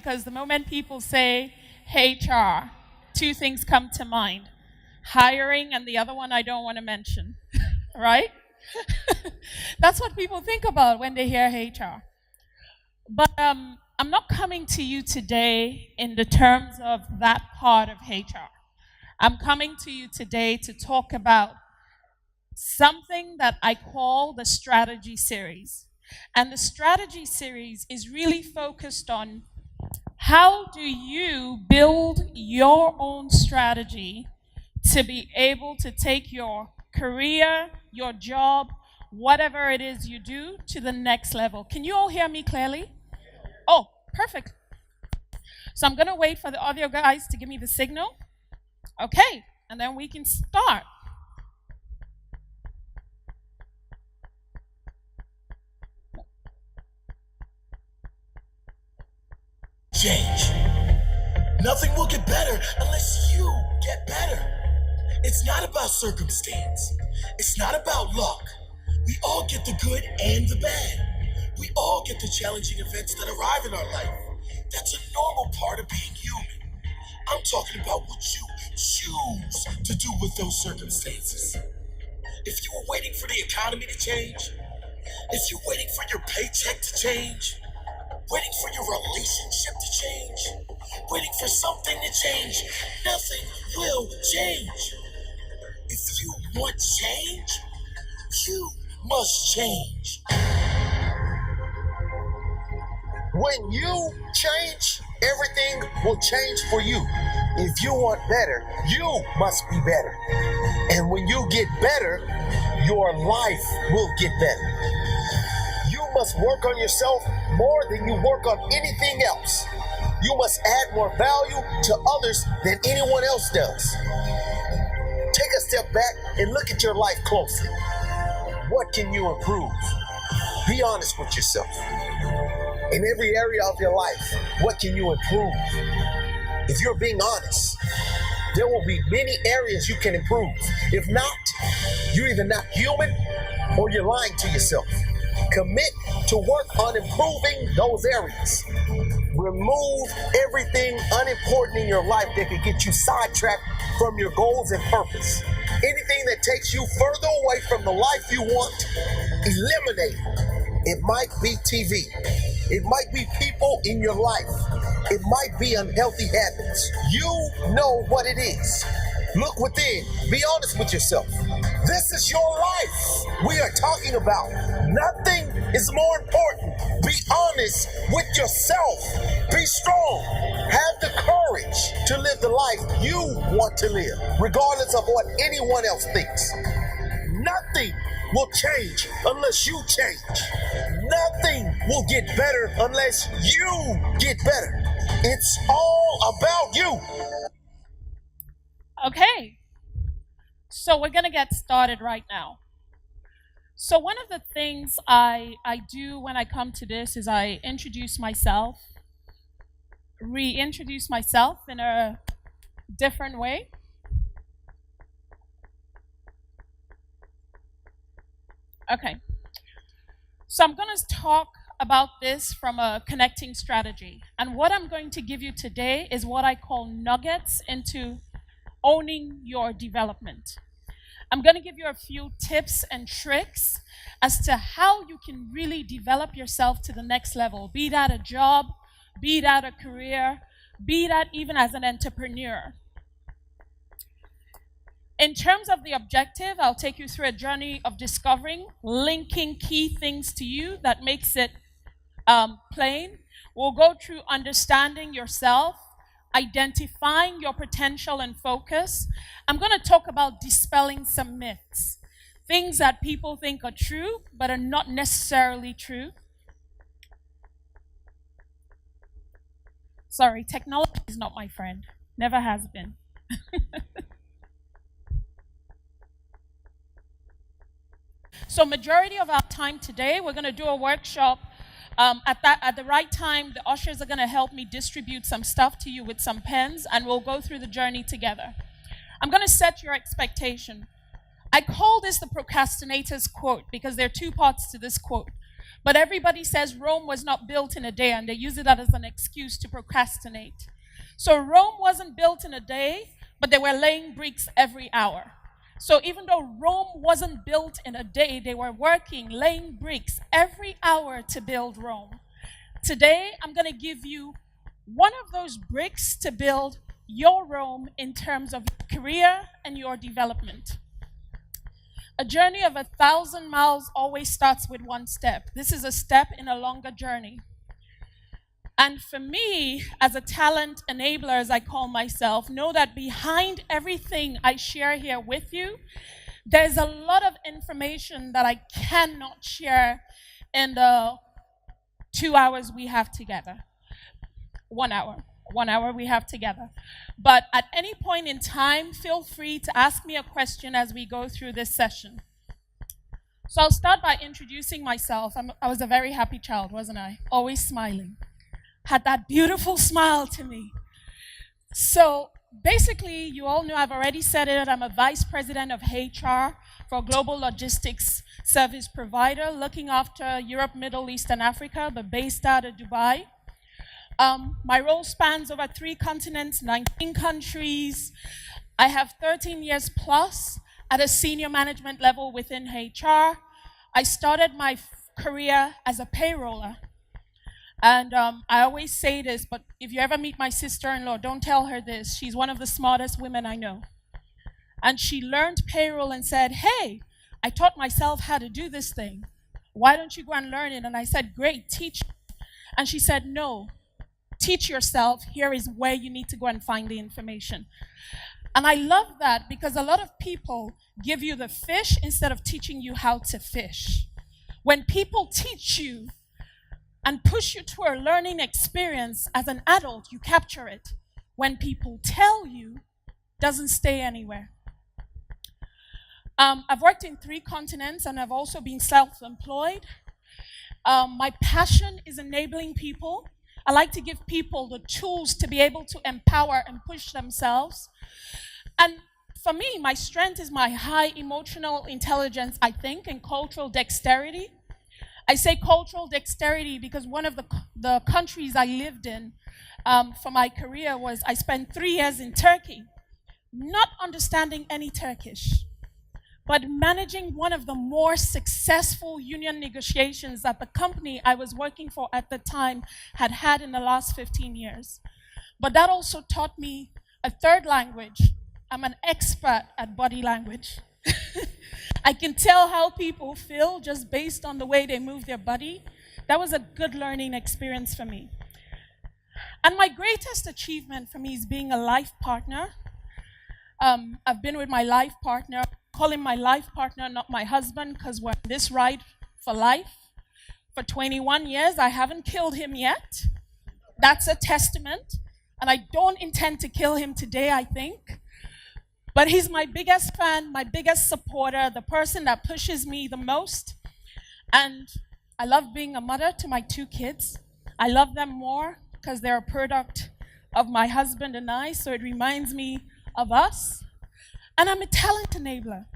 because the moment people say HR, two things come to mind: hiring, and the other one I don't want to mention, right? That's what people think about when they hear HR. But I'm not coming to you today in the terms of that part of HR. I'm coming to you today to talk about something that I call the strategy series. And the strategy series is really focused on how do you build your own strategy to be able to take your career, your job, whatever it is you do, to the next level. Can you all hear me clearly? Oh, perfect. So I'm going to wait for the audio guys to give me the signal. Okay, and then we can start. Change. Nothing will get better unless you get better. It's not about circumstance. It's not about luck. We all get the good and the bad. We all get the challenging events that arrive in our life. That's a normal part of being human. I'm talking about what you choose to do with those circumstances. If you were waiting for the economy to change, if you're waiting for your paycheck to change, waiting for your relationship to change, waiting for something to change, nothing will change. If you want change, you must change. When you change, everything will change for you. If you want better, you must be better. And when you get better, your life will get better. You must work on yourself more than you work on anything else. You must add more value to others than anyone else does. Take a step back and look at your life closely. What can you improve? Be honest with yourself. In every area of your life, what can you improve? If you're being honest, there will be many areas you can improve. If not, you're either not human or you're lying to yourself. Commit to work on improving those areas. Remove everything unimportant in your life that could get you sidetracked from your goals and purpose. Anything that takes you further away from the life you want, eliminate it. It might be TV. It might be people in your life. It might be unhealthy habits. You know what it is. Look within. Be honest with yourself. This is your life we are talking about. Nothing is more important. Be honest with yourself. Be strong. Have the courage to live the life you want to live, regardless of what anyone else thinks. Nothing will change unless you change. Nothing will get better unless you get better. It's all about you. Okay, so we're going to get started right now. So one of the things I do when I come to this is I introduce myself, reintroduce myself in a different way. Okay, so I'm going to talk about this from a connecting strategy. And what I'm going to give you today is what I call nuggets into owning your development. I'm going to give you a few tips and tricks as to how you can really develop yourself to the next level, be that a job, be that a career, be that even as an entrepreneur. In terms of the objective, I'll take you through a journey of discovering, linking key things to you that makes it plain. We'll go through understanding yourself, identifying your potential and focus. I'm going to talk about dispelling some myths, things that people think are true but are not necessarily true. Sorry, technology is not my friend. Never has been. So majority of our time today, we're going to do a workshop. At the right time, the ushers are going to help me distribute some stuff to you with some pens, and we'll go through the journey together. I'm going to set your expectation. I call this the procrastinator's quote because there are two parts to this quote. But everybody says Rome was not built in a day, and they use it as an excuse to procrastinate. So Rome wasn't built in a day, but they were laying bricks every hour. So even though Rome wasn't built in a day, they were working, laying bricks every hour to build Rome. Today, I'm going to give you one of those bricks to build your Rome in terms of your career and your development. A journey of 1,000 miles always starts with one step. This is a step in a longer journey. And for me, as a talent enabler, as I call myself, know that behind everything I share here with you, there's a lot of information that I cannot share in the 2 hours we have together. 1 hour. 1 hour we have together. But at any point in time, feel free to ask me a question as we go through this session. So I'll start by introducing myself. I was a very happy child, wasn't I? Always smiling. Had that beautiful smile to me. So basically, you all know I've already said it, I'm a vice president of HR for a global logistics service provider looking after Europe, Middle East, and Africa, but based out of Dubai. My role spans over 3 continents, 19 countries. I have 13 years plus at a senior management level within HR. I started my career as a payroller. And I always say this, but if you ever meet my sister-in-law, don't tell her this. She's one of the smartest women I know. And she learned payroll and said, hey, I taught myself how to do this thing. Why don't you go and learn it? And I said, great, teach me. And she said, no, teach yourself. Here is where you need to go and find the information. And I love that because a lot of people give you the fish instead of teaching you how to fish. When people teach you and push you to a learning experience as an adult, you capture it. When people tell you, it doesn't stay anywhere. I've worked in 3 continents and I've also been self-employed. My passion is enabling people. I like to give people the tools to be able to empower and push themselves. And for me, my strength is my high emotional intelligence, I think, and cultural dexterity. I say cultural dexterity because one of the countries I lived in for my career was I spent 3 years in Turkey, not understanding any Turkish, but managing one of the more successful union negotiations that the company I was working for at the time had had in the last 15 years. But that also taught me a 3rd language. I'm an expert at body language. I can tell how people feel just based on the way they move their body. That was a good learning experience for me. And my greatest achievement for me is being a life partner. I've been with my life partner, call him my life partner, not my husband, because we're on this ride for life. For 21 years, I haven't killed him yet. That's a testament. And I don't intend to kill him today, I think. But he's my biggest fan, my biggest supporter, the person that pushes me the most. And I love being a mother to my 2 kids. I love them more because they're a product of my husband and I, so it reminds me of us. And I'm a talent enabler.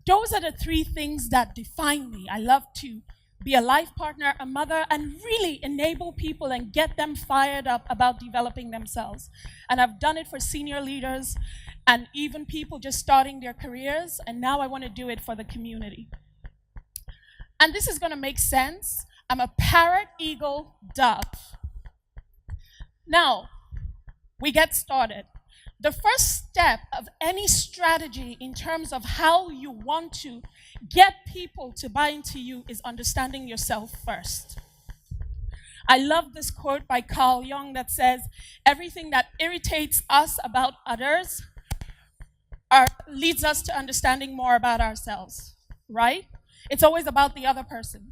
Those are the 3 things that define me. I love to be a life partner, a mother, and really enable people and get them fired up about developing themselves. And I've done it for senior leaders and even people just starting their careers, and now I want to do it for the community. And this is going to make sense. I'm a parrot, eagle, dove. Now, we get started. The first step of any strategy in terms of how you want to get people to buy into you is understanding yourself first. I love this quote by Carl Jung that says, everything that irritates us about others leads us to understanding more about ourselves, right? It's always about the other person.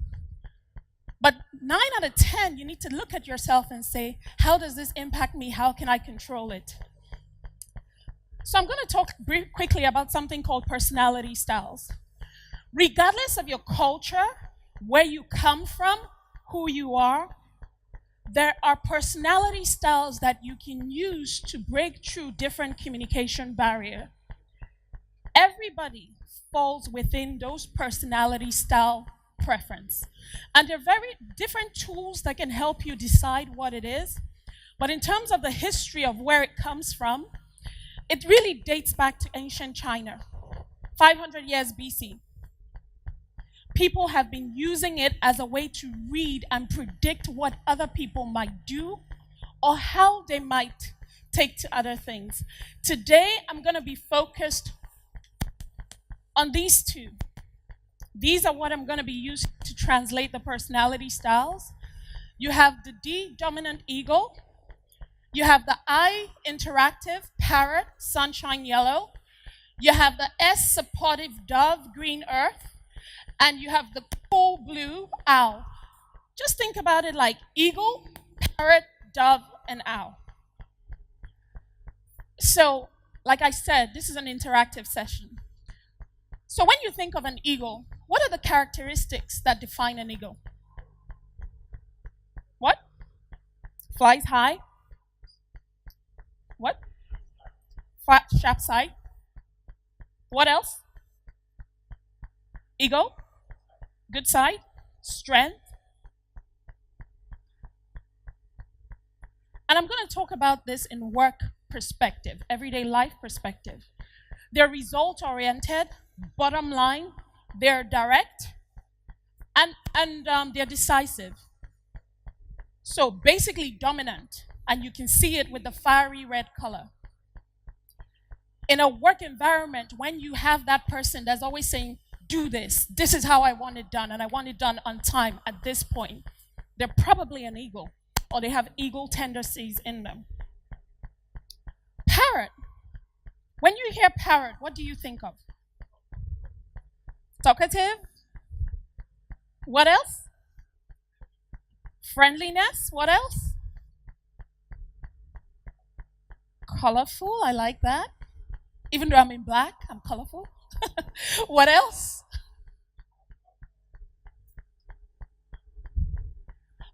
But 9 out of 10, you need to look at yourself and say, how does this impact me? How can I control it? So I'm going to talk quickly about something called personality styles. Regardless of your culture, where you come from, who you are, there are personality styles that you can use to break through different communication barriers. Everybody falls within those personality style preference. And there are very different tools that can help you decide what it is. But in terms of the history of where it comes from, it really dates back to ancient China, 500 years BC. People have been using it as a way to read and predict what other people might do or how they might take to other things. Today, I'm going to be focused on these two. These are what I'm going to be using to translate the personality styles. You have the D, dominant eagle. You have the I, interactive, parrot, sunshine yellow. You have the S, supportive dove, green earth. And you have the cool blue, owl. Just think about it like eagle, parrot, dove, and owl. So, like I said, this is an interactive session. So when you think of an eagle, what are the characteristics that define an eagle? What? Flies high. What? Flat, sharp side. What else? Ego. Good side. Strength. And I'm going to talk about this in work perspective, everyday life perspective. They're result-oriented, bottom line, they're direct, and they're decisive. So basically dominant, and you can see it with the fiery red color. In a work environment, when you have that person that's always saying, do this, this is how I want it done, and I want it done on time at this point, they're probably an eagle, or they have eagle tendencies in them. Parrot. When you hear parrot, what do you think of? Talkative. What else? Friendliness. What else? Colorful. I like that. Even though I'm in black, I'm colorful. What else?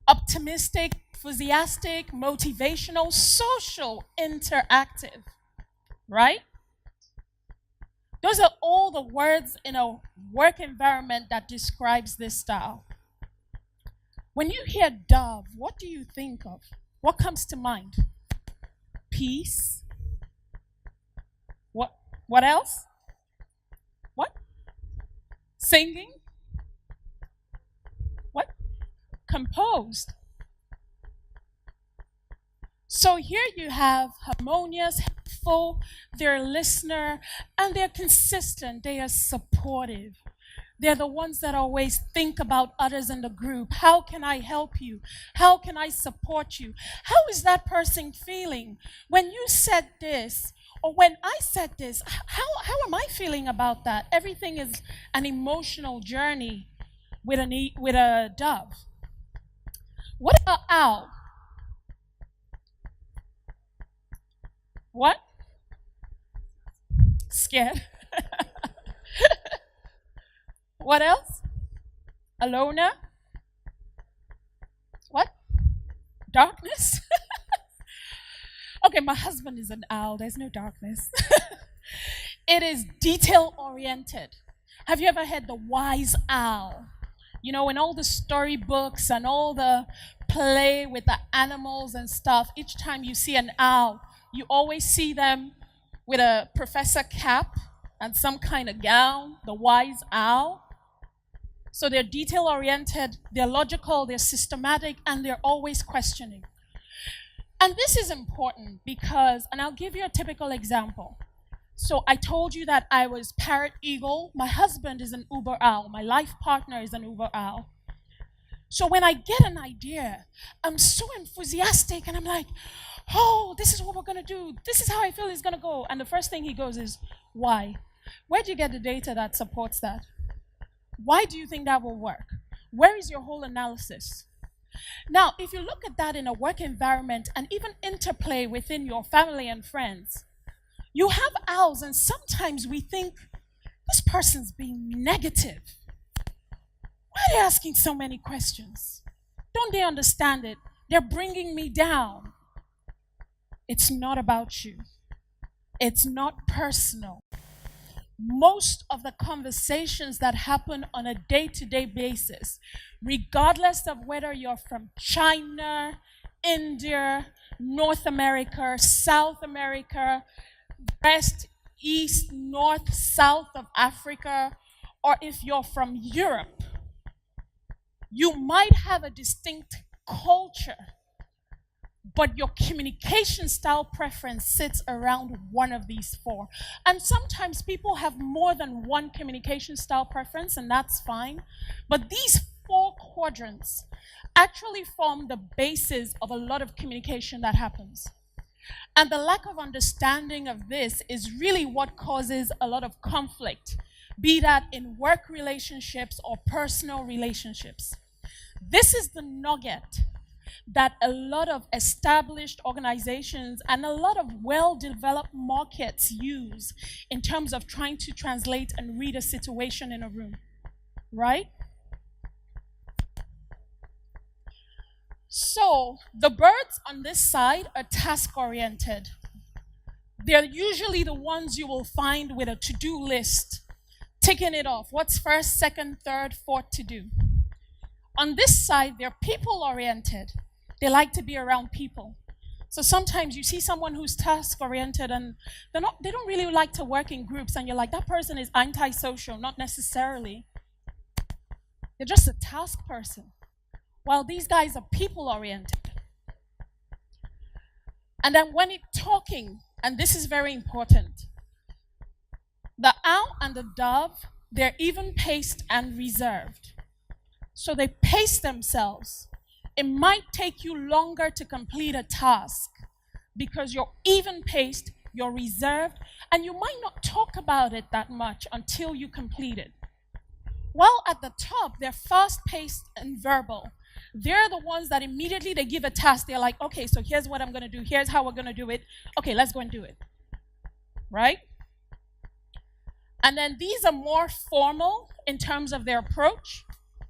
Optimistic, enthusiastic, motivational, social, interactive. Right? Those are all the words in a work environment that describes this style. When you hear dove, what do you think of? What comes to mind? Peace. What else? What? Singing. What? Composed. So here you have harmonious, helpful, they're a listener, and they're consistent, they are supportive. They're the ones that always think about others in the group. How can I help you? How can I support you? How is that person feeling? When you said this, or when I said this, how am I feeling about that? Everything is an emotional journey with a dove. What about owl? What? Scared. What else? A loner. What? Darkness. Okay, my husband is an owl. There's no darkness. It is detail-oriented. Have you ever heard the wise owl? You know, in all the storybooks and all the play with the animals and stuff, each time you see an owl, you always see them with a professor cap and some kind of gown, the wise owl. So they're detail-oriented, they're logical, they're systematic, and they're always questioning. And this is important because, and I'll give you a typical example. So I told you that I was parrot eagle. My husband is an uber owl. My life partner is an uber owl. So when I get an idea, I'm so enthusiastic and I'm like, oh, this is what we're going to do. This is how I feel it's going to go. And the first thing he goes is, why? Where do you get the data that supports that? Why do you think that will work? Where is your whole analysis? Now, if you look at that in a work environment and even interplay within your family and friends, you have owls and sometimes we think, this person's being negative. Why are they asking so many questions? Don't they understand it? They're bringing me down. It's not about you. It's not personal. most of the conversations that happen on a day-to-day basis, regardless of whether you're from China, India, North America, South America, West, East, North, South of Africa, or if you're from Europe, you might have a distinct culture, but your communication style preference sits around one of these four. And sometimes people have more than one communication style preference, and that's fine. But these four quadrants actually form the basis of a lot of communication that happens. And the lack of understanding of this is really what causes a lot of conflict, be that in work relationships or personal relationships. This is the nugget that a lot of established organizations and a lot of well-developed markets use in terms of trying to translate and read a situation in a room, right? So the birds on this side are task-oriented. They're usually the ones you will find with a to-do list, ticking it off. What's first, second, third, fourth to do? On this side, they're people-oriented. They like to be around people. So sometimes you see someone who's task-oriented and they don't really like to work in groups, and you're like, that person is antisocial. Not necessarily. They're just a task person, while these guys are people-oriented. And then when it's talking, and this is very important, the owl and the dove, they're even-paced and reserved. So they pace themselves. It might take you longer to complete a task because you're even-paced, you're reserved, and you might not talk about it that much until you complete it. While at the top, they're fast-paced and verbal. They're the ones that immediately they give a task. They're like, okay, so here's what I'm going to do. Here's how we're going to do it. Okay, let's go and do it. Right? And then these are more formal in terms of their approach.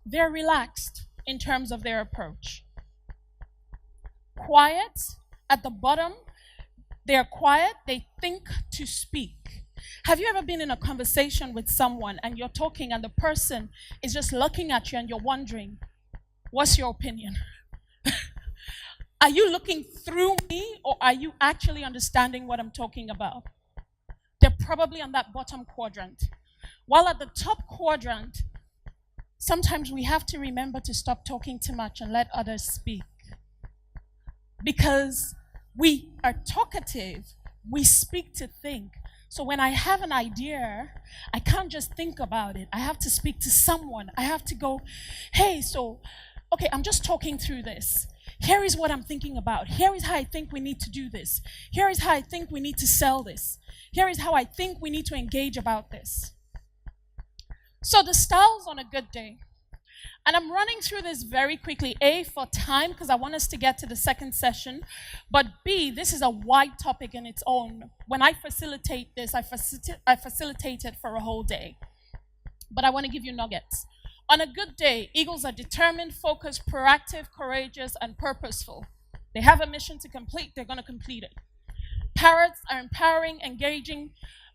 They're relaxed in terms of their approach. Quiet, at the bottom, they're quiet, they think to speak. Have you ever been in a conversation with someone and you're talking and the person is just looking at you and you're wondering, what's your opinion? Are you looking through me, or are you actually understanding what I'm talking about? They're probably on that bottom quadrant. While at the top quadrant, sometimes we have to remember to stop talking too much and let others speak. Because we are talkative, we speak to think. So when I have an idea, I can't just think about it. I have to speak to someone. I have to go, hey, okay, I'm just talking through this. Here is what I'm thinking about. Here is how I think we need to do this. Here is how I think we need to sell this. Here is how I think we need to engage about this. So the styles on a good day. And I'm running through this very quickly. A, for time, because I want us to get to the second session. But B, this is a wide topic in its own. When I facilitate this, I facilitate it for a whole day. But I want to give you nuggets. On a good day, eagles are determined, focused, proactive, courageous, and purposeful. They have a mission to complete. They're going to complete it. Parrots are empowering, engaging,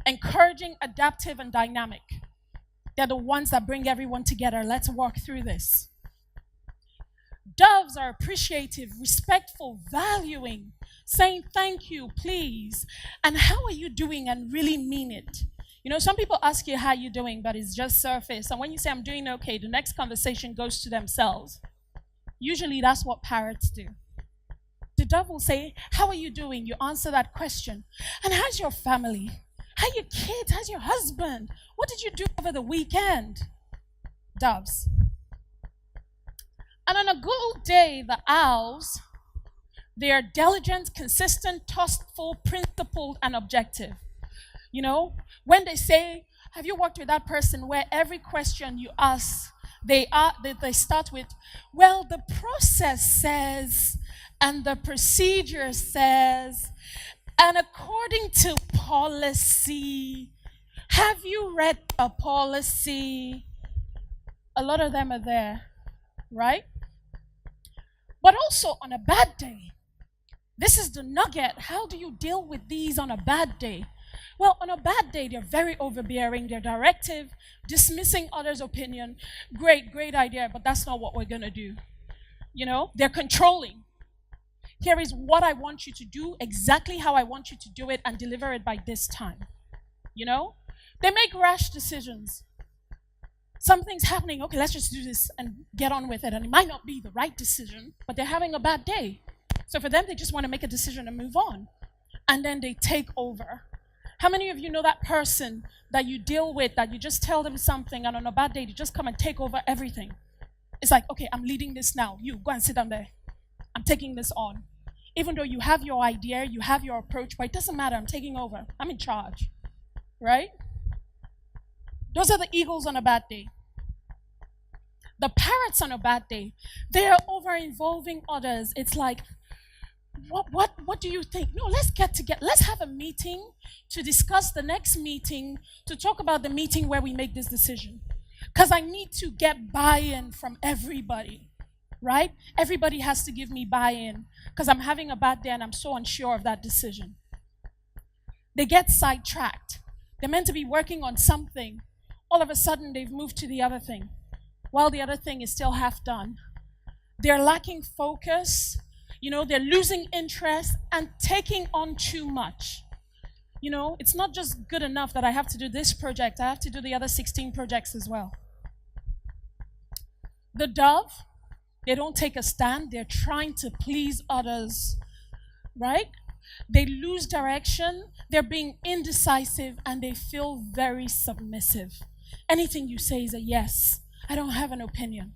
encouraging, adaptive, and dynamic. They're the ones that bring everyone together. Let's walk through this. Doves are appreciative, respectful, valuing, saying thank you, please, and how are you doing, and really mean it. You know, some people ask you how you're doing, but it's just surface. And when you say I'm doing okay, the next conversation goes to themselves. Usually that's what parrots do. The dove will say, how are you doing? You answer that question. And how's your family? How are your kids? How's your husband? What did you do over the weekend? Doves. And on a good day, the owls, they are diligent, consistent, trustful, principled, and objective. You know, when they say, have you worked with that person, where every question you ask, they start with, well, the process says, and the procedure says, and according to policy, have you read a policy? A lot of them are there, right? But also on a bad day, this is the nugget. How do you deal with these on a bad day? Well, on a bad day, they're very overbearing, they're directive, dismissing others' opinion. Great, great idea, but that's not what we're going to do. They're controlling. Here is what I want you to do, exactly how I want you to do it, and deliver it by this time. They make rash decisions. Something's happening, okay, let's just do this and get on with it. And it might not be the right decision, but they're having a bad day. So for them, they just want to make a decision and move on. And then they take over. How many of you know that person that you deal with, that you just tell them something, and on a bad day, they just come and take over everything? It's like, okay, I'm leading this now. You, go and sit down there. I'm taking this on. Even though you have your idea, you have your approach, but it doesn't matter. I'm taking over. I'm in charge. Right? Those are the eagles on a bad day. The parrots on a bad day, they are over-involving others. It's like, what do you think? No, let's get together. Let's have a meeting to discuss the next meeting, to talk about the meeting where we make this decision. Because I need to get buy-in from everybody, right? Everybody has to give me buy-in because I'm having a bad day and I'm so unsure of that decision. They get sidetracked. They're meant to be working on something. All of a sudden, they've moved to the other thing, while the other thing is still half done. They're lacking focus. They're losing interest and taking on too much. It's not just good enough that I have to do this project. I have to do the other 16 projects as well. The dove, they don't take a stand. They're trying to please others, right? They lose direction. They're being indecisive, and they feel very submissive. Anything you say is a yes. I don't have an opinion.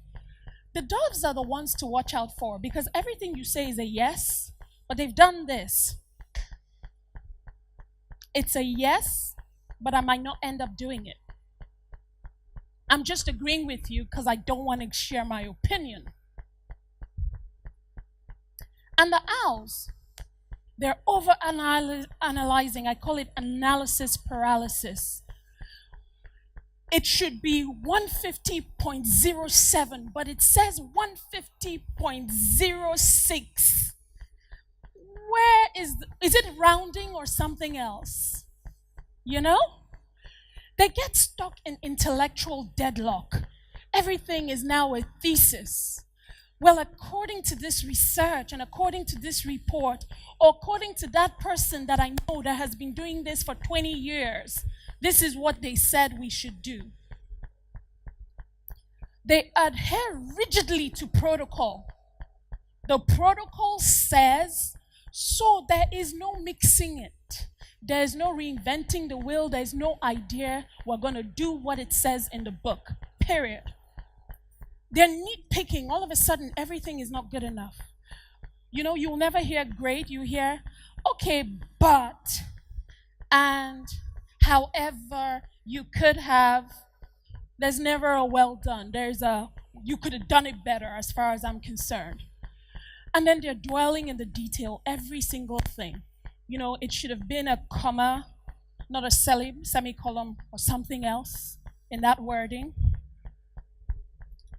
The doves are the ones to watch out for, because everything you say is a yes, but they've done this. It's a yes, but I might not end up doing it. I'm just agreeing with you because I don't want to share my opinion. And the owls, they're over-analyzing. I call it analysis paralysis. It should be 150.07, but it says 150.06. Where is it rounding or something else? They get stuck in intellectual deadlock. Everything is now a thesis. Well, according to this research and according to this report, or according to that person that I know that has been doing this for 20 years, this is what they said we should do. They adhere rigidly to protocol. The protocol says, so there is no mixing it. There is no reinventing the wheel. There is no idea. We're going to do what it says in the book, period. They're nitpicking. All of a sudden, everything is not good enough. You'll never hear great. You hear, okay, but, and, however, you could have. There's never a well done. There's a, you could have done it better as far as I'm concerned. And then they're dwelling in the detail, every single thing. It should have been a comma, not a semicolon or something else in that wording.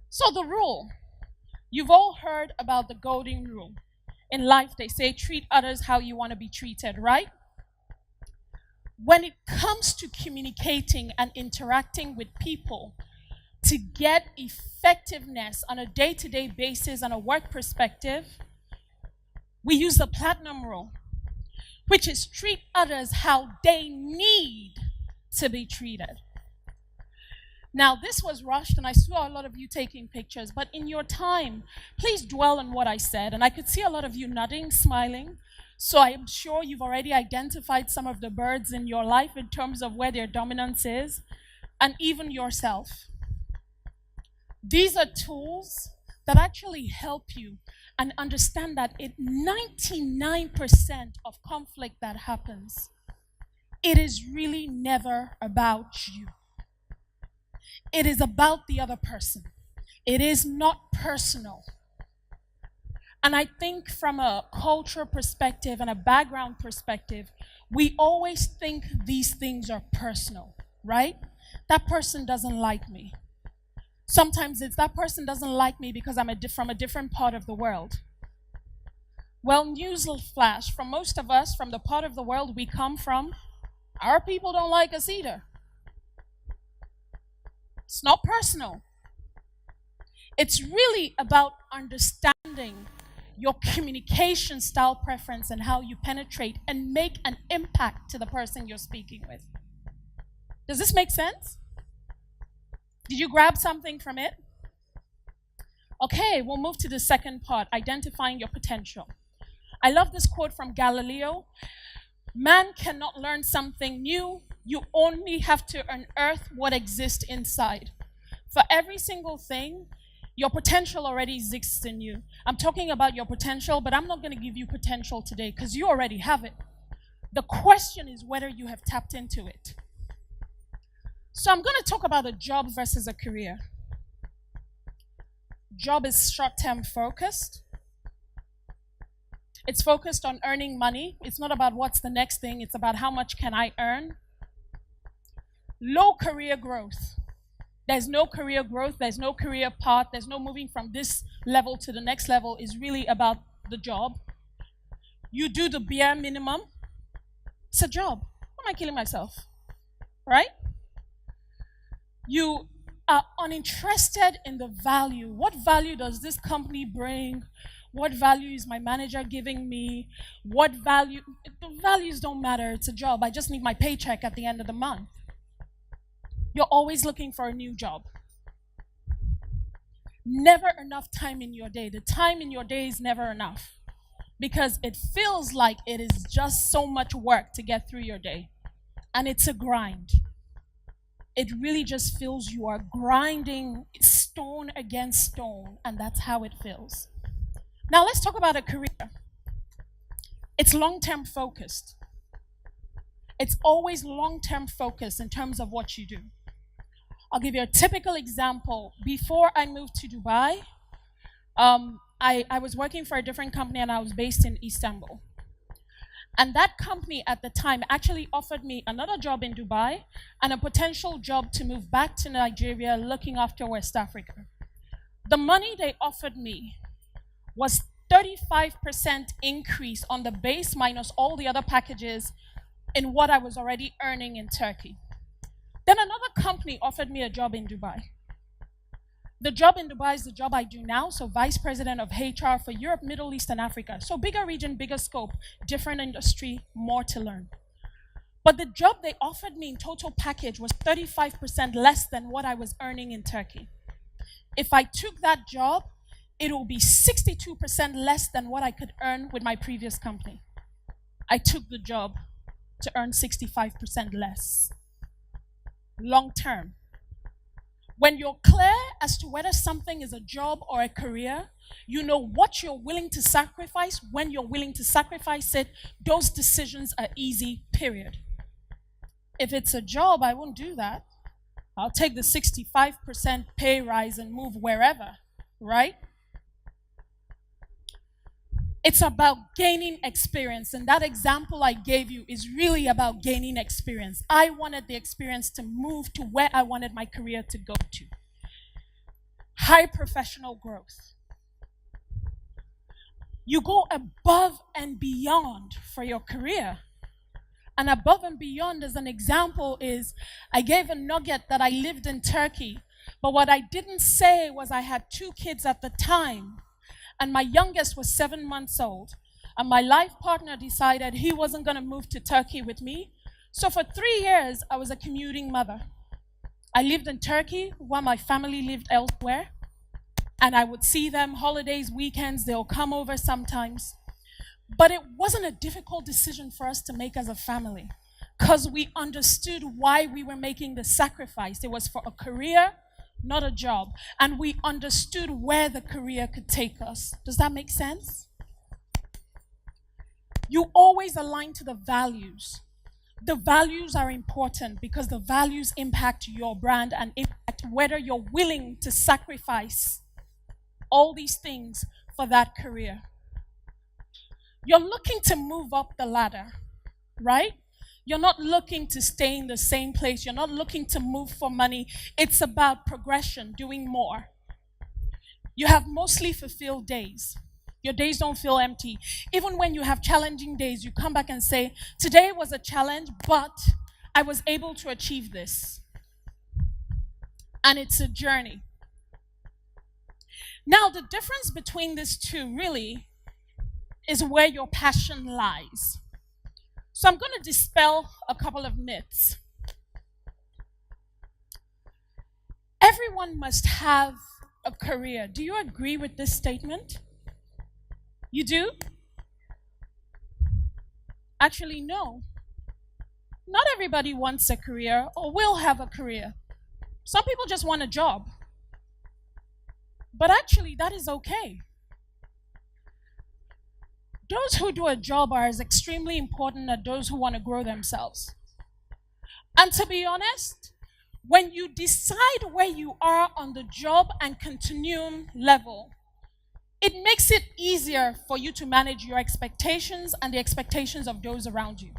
So the rule, you've all heard about the golden rule. In life, they say treat others how you want to be treated, right? When it comes to communicating and interacting with people, to get effectiveness on a day-to-day basis on a work perspective, we use the platinum rule, which is treat others how they need to be treated. Now, this was rushed, and I saw a lot of you taking pictures, but in your time, please dwell on what I said. And I could see a lot of you nodding, smiling. So I am sure you've already identified some of the birds in your life in terms of where their dominance is, and even yourself. These are tools that actually help you and understand that 99% of conflict that happens, it is really never about you. It is about the other person. It is not personal. And I think from a cultural perspective and a background perspective, we always think these things are personal, right? That person doesn't like me. Sometimes it's that person doesn't like me because I'm from a different part of the world. Well, news flash, for most of us, from the part of the world we come from, Our people don't like us either. It's not personal. It's really about understanding your communication style preference and how you penetrate and make an impact to the person you're speaking with. Does this make sense? Did you grab something from it? Okay, we'll move to the second part, identifying your potential. I love this quote from Galileo. Man cannot learn something new. You only have to unearth what exists inside. For every single thing, your potential already exists in you. I'm talking about your potential, but I'm not going to give you potential today because you already have it. The question is whether you have tapped into it. So I'm going to talk about a job versus a career. Job is short-term focused. It's focused on earning money. It's not about what's the next thing. It's about how much can I earn. Low career growth. There's no career growth. There's no career path. There's no moving from this level to the next level. It's really about the job. You do the bare minimum. It's a job. Why am I killing myself? Right? You are uninterested in the value. What value does this company bring? What value is my manager giving me? What value? The values don't matter. It's a job. I just need my paycheck at the end of the month. You're always looking for a new job. Never enough time in your day. The time in your day is never enough because it feels like it is just so much work to get through your day. And it's a grind. It really just feels you are grinding stone against stone, and that's how it feels. Now let's talk about a career. It's long-term focused. It's always long-term focused in terms of what you do. I'll give you a typical example. Before I moved to Dubai, I was working for a different company and I was based in Istanbul. And that company at the time actually offered me another job in Dubai and a potential job to move back to Nigeria looking after West Africa. The money they offered me was 35% increase on the base minus all the other packages in what I was already earning in Turkey. Then another company offered me a job in Dubai. The job in Dubai is the job I do now, so Vice President of HR for Europe, Middle East, and Africa. So bigger region, bigger scope, different industry, more to learn. But the job they offered me in total package was 35% less than what I was earning in Turkey. If I took that job, it will be 62% less than what I could earn with my previous company. I took the job to earn 65% less. Long term. When you're clear as to whether something is a job or a career, you know what you're willing to sacrifice, when you're willing to sacrifice it, those decisions are easy, period. If it's a job, I won't do that. I'll take the 65% pay rise and move wherever, right? It's about gaining experience, and that example I gave you is really about gaining experience. I wanted the experience to move to where I wanted my career to go to. High professional growth. You go above and beyond for your career. And above and beyond as an example is, I gave a nugget that I lived in Turkey, but what I didn't say was I had 2 kids at the time. And my youngest was 7 months old. And my life partner decided he wasn't going to move to Turkey with me. So for 3 years, I was a commuting mother. I lived in Turkey while my family lived elsewhere. And I would see them holidays, weekends, they'll come over sometimes. But it wasn't a difficult decision for us to make as a family because we understood why we were making the sacrifice. It was for a career, not a job. And we understood where the career could take us. Does that make sense? You always align to the values. The values are important because the values impact your brand and impact whether you're willing to sacrifice all these things for that career. You're looking to move up the ladder, right? You're not looking to stay in the same place. You're not looking to move for money. It's about progression, doing more. You have mostly fulfilled days. Your days don't feel empty. Even when you have challenging days, you come back and say, today was a challenge, but I was able to achieve this. And it's a journey. Now, the difference between these two really is where your passion lies. So I'm going to dispel a couple of myths. Everyone must have a career. Do you agree with this statement? You do? Actually, no. Not everybody wants a career or will have a career. Some people just want a job. But actually, that is okay. Those who do a job are as extremely important as those who want to grow themselves. And to be honest, when you decide where you are on the job and continuum level, it makes it easier for you to manage your expectations and the expectations of those around you.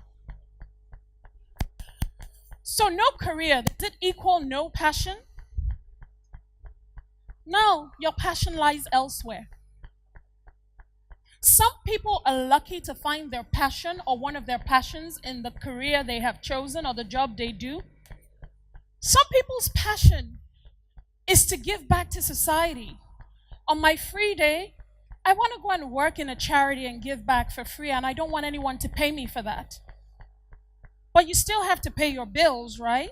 So no career, does it equal no passion? No, your passion lies elsewhere. Some people are lucky to find their passion or one of their passions in the career they have chosen or the job they do. Some people's passion is to give back to society. On my free day, I want to go and work in a charity and give back for free, and I don't want anyone to pay me for that. But you still have to pay your bills, right?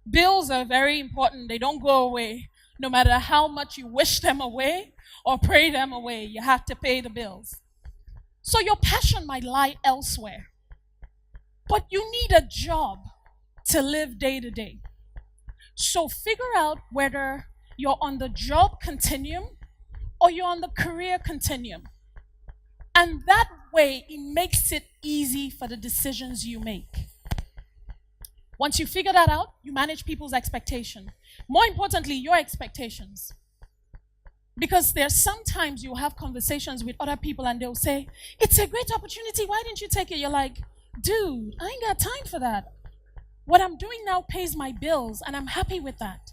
Bills are very important. They don't go away. No matter how much you wish them away or pray them away, you have to pay the bills. So your passion might lie elsewhere. But you need a job to live day to day. So figure out whether you're on the job continuum or you're on the career continuum. And that way, it makes it easy for the decisions you make. Once you figure that out, you manage people's expectation. More importantly, your expectations. Because there's sometimes you have conversations with other people and they'll say, it's a great opportunity, why didn't you take it? You're like, dude, I ain't got time for that. What I'm doing now pays my bills and I'm happy with that.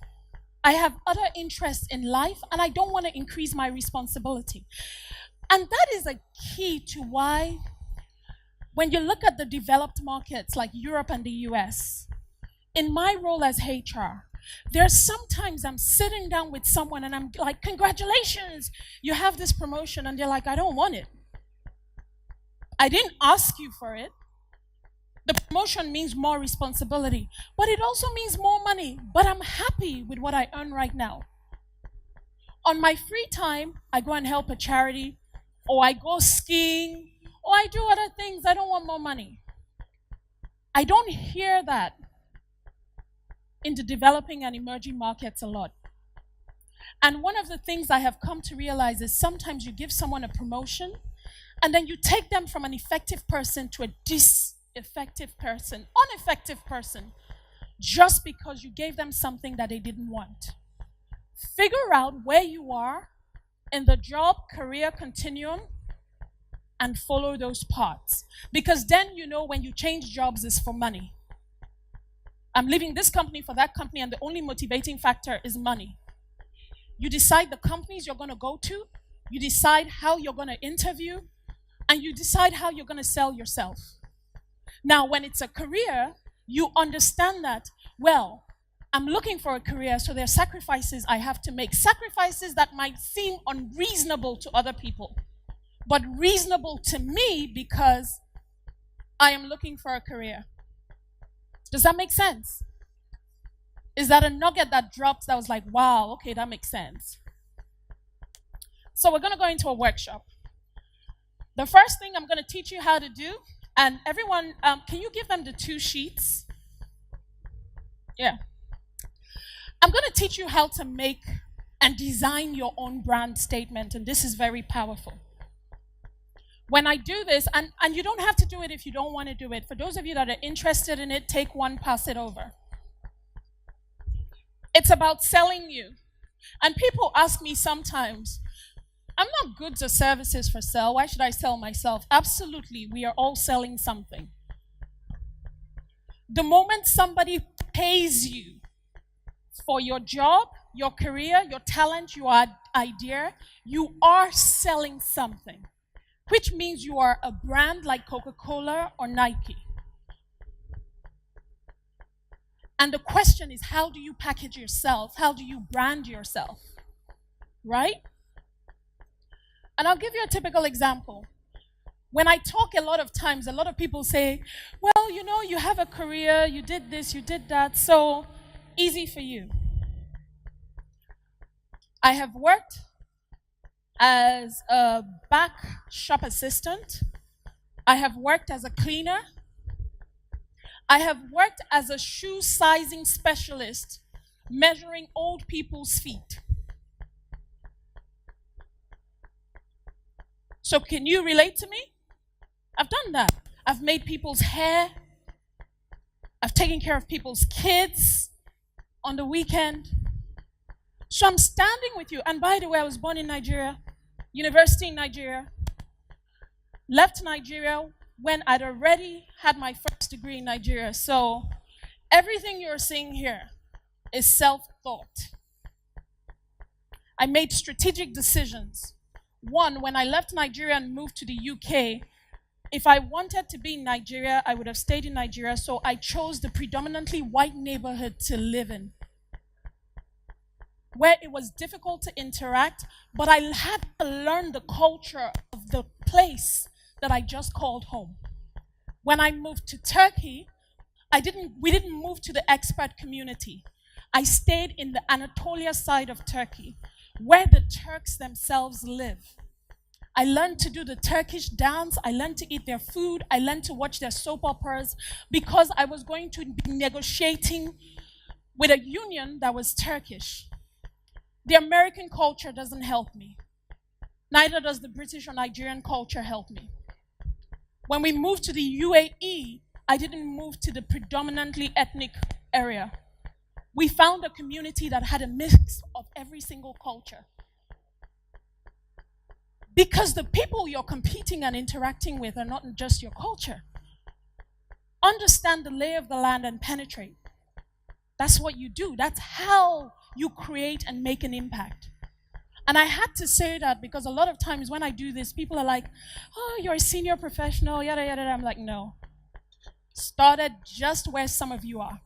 I have other interests in life and I don't want to increase my responsibility. And that is a key to why, when you look at the developed markets like Europe and the US, in my role as HR, there's sometimes I'm sitting down with someone and I'm like, congratulations, you have this promotion. And they're like, I don't want it. I didn't ask you for it. The promotion means more responsibility, but it also means more money. But I'm happy with what I earn right now. On my free time, I go and help a charity, or I go skiing, or I do other things. I don't want more money. I don't hear that in the developing and emerging markets a lot. And one of the things I have come to realize is sometimes you give someone a promotion and then you take them from an effective person to a ineffective person, just because you gave them something that they didn't want. Figure out where you are in the job career continuum and follow those paths. Because then you know when you change jobs is for money. I'm leaving this company for that company, and the only motivating factor is money. You decide the companies you're going to go to, you decide how you're going to interview, and you decide how you're going to sell yourself. Now, when it's a career, you understand that, well, I'm looking for a career, so there are sacrifices I have to make. Sacrifices that might seem unreasonable to other people, but reasonable to me because I am looking for a career. Does that make sense? Is that a nugget that drops that was like, wow, okay, that makes sense? So we're going to go into a workshop. The first thing I'm going to teach you how to do, and everyone, can you give them the 2 sheets? Yeah. I'm going to teach you how to make and design your own brand statement, and this is very powerful. When I do this, and you don't have to do it if you don't want to do it. For those of you that are interested in it, take one, pass it over. It's about selling you. And people ask me sometimes, I'm not goods or services for sale. Why should I sell myself? Absolutely, we are all selling something. The moment somebody pays you for your job, your career, your talent, your idea, you are selling something. Which means you are a brand like Coca-Cola or Nike. And the question is, how do you package yourself? How do you brand yourself? Right? And I'll give you a typical example. When I talk a lot of times, a lot of people say, well, you know, you have a career, you did this, you did that, so easy for you. I have worked as a back shop assistant. I have worked as a cleaner. I have worked as a shoe sizing specialist, measuring old people's feet. So can you relate to me? I've done that. I've made people's hair. I've taken care of people's kids on the weekend. So I'm standing with you. And by the way, I was born in Nigeria, university in Nigeria, left Nigeria when I'd already had my first degree in Nigeria. So everything you're seeing here is self-thought. I made strategic decisions. One, when I left Nigeria and moved to the UK, if I wanted to be in Nigeria, I would have stayed in Nigeria, so I chose the predominantly white neighborhood to live in, where it was difficult to interact, but I had to learn the culture of the place that I just called home. When I moved to Turkey, we didn't move to the expat community. I stayed in the Anatolia side of Turkey, where the Turks themselves live. I learned to do the Turkish dance, I learned to eat their food, I learned to watch their soap operas, because I was going to be negotiating with a union that was Turkish. The American culture doesn't help me. Neither does the British or Nigerian culture help me. When we moved to the UAE, I didn't move to the predominantly ethnic area. We found a community that had a mix of every single culture. Because the people you're competing and interacting with are not just your culture. Understand the lay of the land and penetrate. That's what you do. That's how you create and make an impact. And I had to say that because a lot of times when I do this, people are like, oh, you're a senior professional, yada, yada, yada. I'm like, no. Started just where some of you are.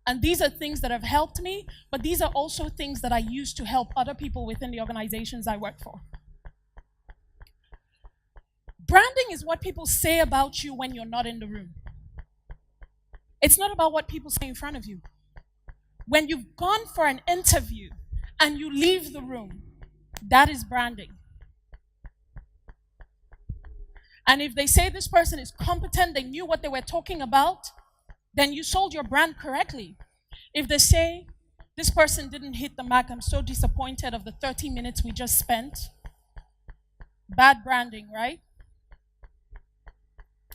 And these are things that have helped me, but these are also things that I use to help other people within the organizations I work for. Branding is what people say about you when you're not in the room. It's not about what people say in front of you. When you've gone for an interview and you leave the room, that is branding. And if they say this person is competent, they knew what they were talking about, then you sold your brand correctly. If they say this person didn't hit the mark, I'm so disappointed of the 30 minutes we just spent, bad branding, right?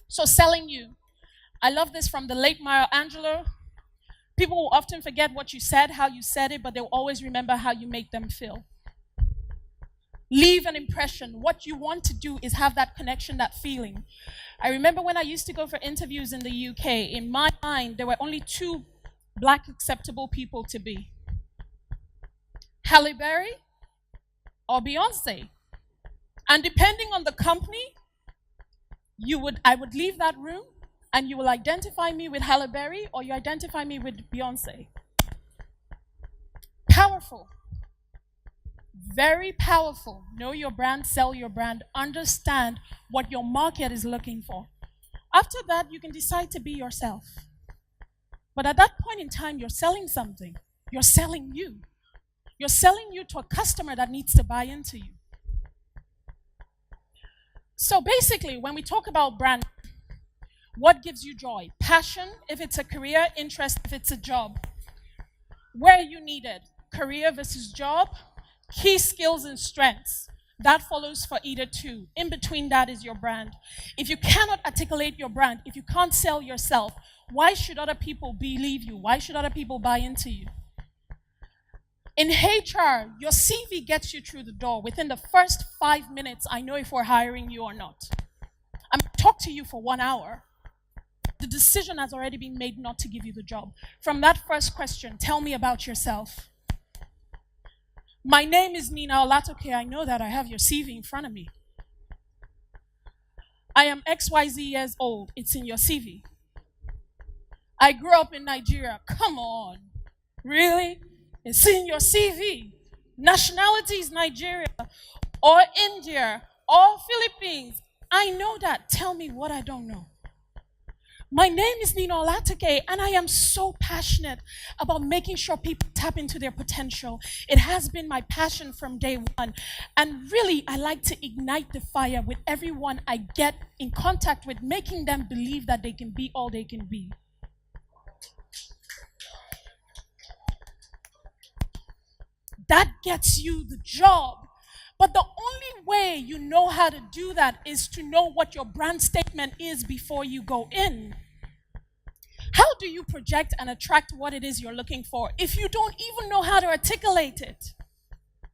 So selling you. I love this from the late Maya Angelou. People will often forget what you said, how you said it, but they'll always remember how you make them feel. Leave an impression. What you want to do is have that connection, that feeling. I remember when I used to go for interviews in the UK, in my mind, there were only two black acceptable people to be. Halle Berry or Beyonce. And depending on the company, I would leave that room and you will identify me with Halle Berry or you identify me with Beyonce. Powerful. Very powerful. Know your brand, sell your brand, understand what your market is looking for. After that, you can decide to be yourself. But at that point in time, you're selling something. You're selling you. You're selling you to a customer that needs to buy into you. So basically, when we talk about brand, what gives you joy? Passion, if it's a career, interest, if it's a job. Where you needed, career versus job, key skills and strengths. That follows for either two. In between that is your brand. If you cannot articulate your brand, if you can't sell yourself, why should other people believe you? Why should other people buy into you? In HR, your CV gets you through the door. Within the first 5 minutes, I know if we're hiring you or not. I'm going to talk to you for 1 hour. The decision has already been made not to give you the job. From that first question, tell me about yourself. My name is Nina Olatoke. I know that. I have your CV in front of me. I am XYZ years old. It's in your CV. I grew up in Nigeria. Come on. Really? It's in your CV. Nationality is Nigeria or India or Philippines. I know that. Tell me what I don't know. My name is Nina Olatoke, and I am so passionate about making sure people tap into their potential. It has been my passion from day one. And really, I like to ignite the fire with everyone I get in contact with, making them believe that they can be all they can be. That gets you the job. But the only way you know how to do that is to know what your brand statement is before you go in. How do you project and attract what it is you're looking for if you don't even know how to articulate it?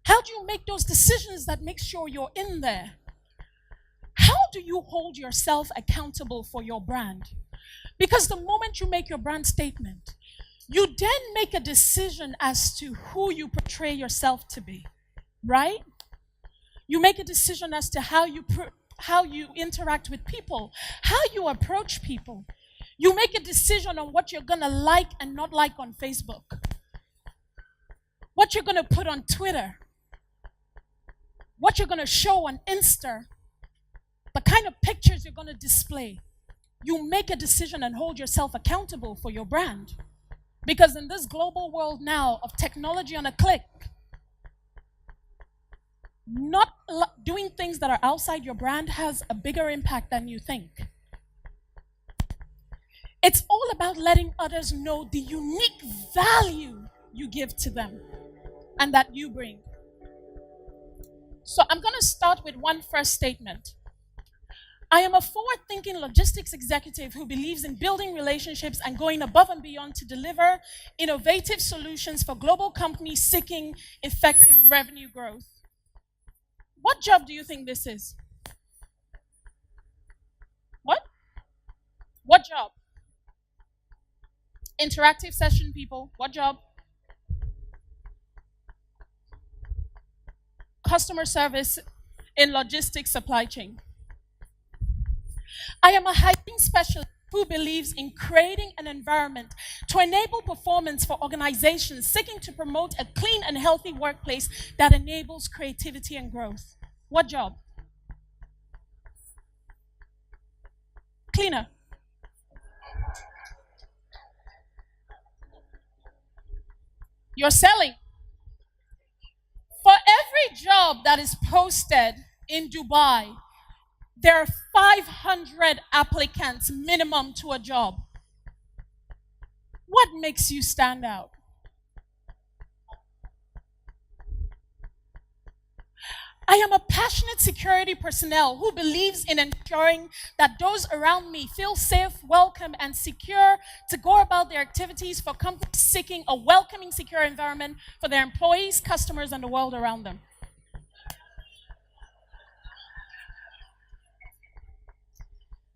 How do you make those decisions that make sure you're in there? How do you hold yourself accountable for your brand? Because the moment you make your brand statement, you then make a decision as to who you portray yourself to be, right? You make a decision as to how you interact with people, how you approach people. You make a decision on what you're going to like and not like on Facebook, what you're going to put on Twitter, what you're going to show on Insta, the kind of pictures you're going to display. You make a decision and hold yourself accountable for your brand. Because in this global world now of technology on a click, not doing things that are outside your brand has a bigger impact than you think. It's all about letting others know the unique value you give to them and that you bring. So I'm going to start with one first statement. I am a forward-thinking logistics executive who believes in building relationships and going above and beyond to deliver innovative solutions for global companies seeking effective revenue growth. What job do you think this is? What? What job? Interactive session people. What job? Customer service in logistics supply chain. I am a hygiene specialist who believes in creating an environment to enable performance for organizations seeking to promote a clean and healthy workplace that enables creativity and growth. What job? Cleaner. You're selling. For every job that is posted in Dubai, there are 500 applicants minimum to a job. What makes you stand out? I am a passionate security personnel who believes in ensuring that those around me feel safe, welcome, and secure to go about their activities for companies seeking a welcoming, secure environment for their employees, customers, and the world around them.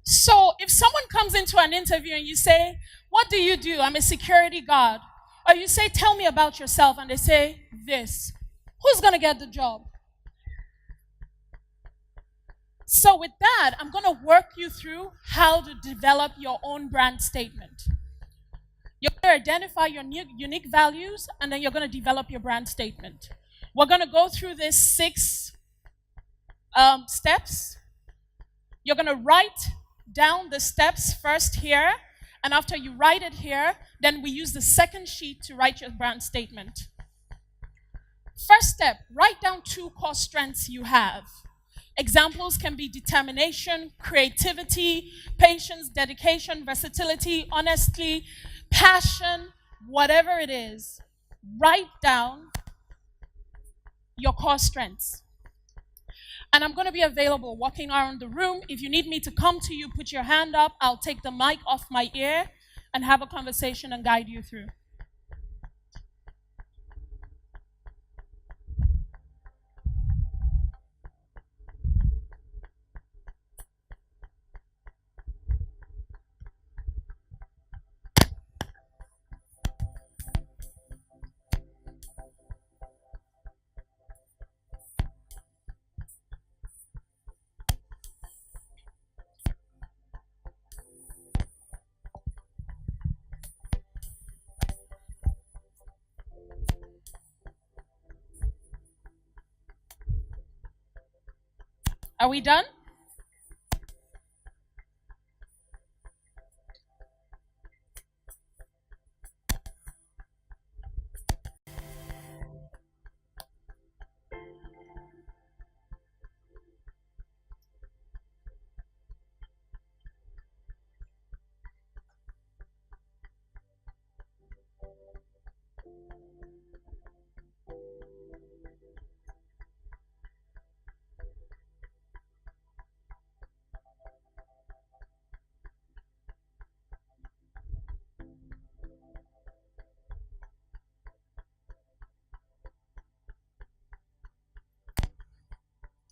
So if someone comes into an interview and you say, what do you do? I'm a security guard. Or you say, tell me about yourself, and they say this. Who's going to get the job? So with that, I'm going to work you through how to develop your own brand statement. You're going to identify your unique values, and then you're going to develop your brand statement. We're going to go through this 6 steps. You're going to write down the steps first here, and after you write it here, then we use the second sheet to write your brand statement. First step, write down 2 core strengths you have. Examples can be determination, creativity, patience, dedication, versatility, honesty, passion, whatever it is. Write down your core strengths. And I'm going to be available walking around the room. If you need me to come to you, put your hand up. I'll take the mic off my ear and have a conversation and guide you through. Are we done?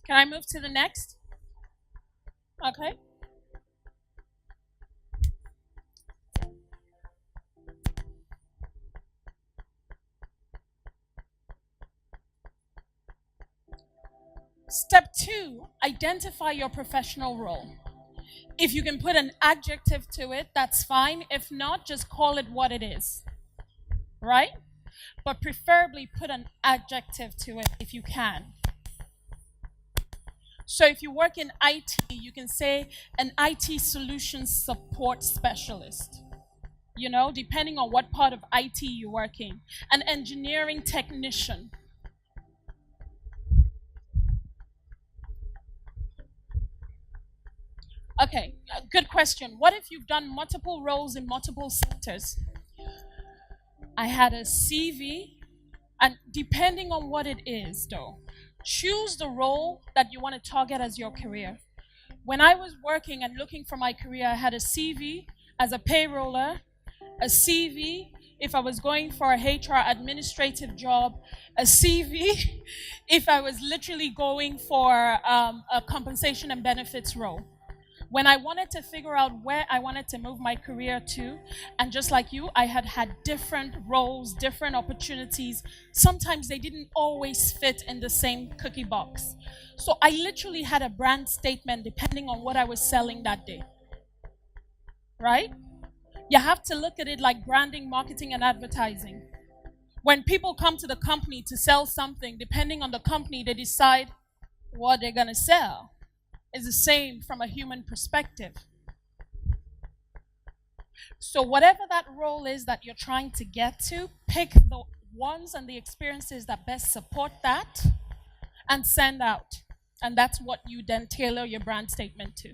Can I move to the next? Okay. Step 2, identify your professional role. If you can put an adjective to it, that's fine. If not, just call it what it is. Right? But preferably put an adjective to it if you can. So if you work in IT, you can say an IT solutions support specialist. You know, depending on what part of IT you work in. An engineering technician. Okay, good question. What if you've done multiple roles in multiple sectors? I had a CV, and depending on what it is, though, choose the role that you want to target as your career. When I was working and looking for my career, I had a CV as a payroller, a CV if I was going for a HR administrative job, a CV if I was literally going for a compensation and benefits role. When I wanted to figure out where I wanted to move my career to, and just like you, I had had different roles, different opportunities. Sometimes they didn't always fit in the same cookie box. So I literally had a brand statement depending on what I was selling that day. Right? You have to look at it like branding, marketing, and advertising. When people come to the company to sell something, depending on the company, they decide what they're going to sell. Is the same from a human perspective. So whatever that role is that you're trying to get to, pick the ones and the experiences that best support that and send out. And that's what you then tailor your brand statement to.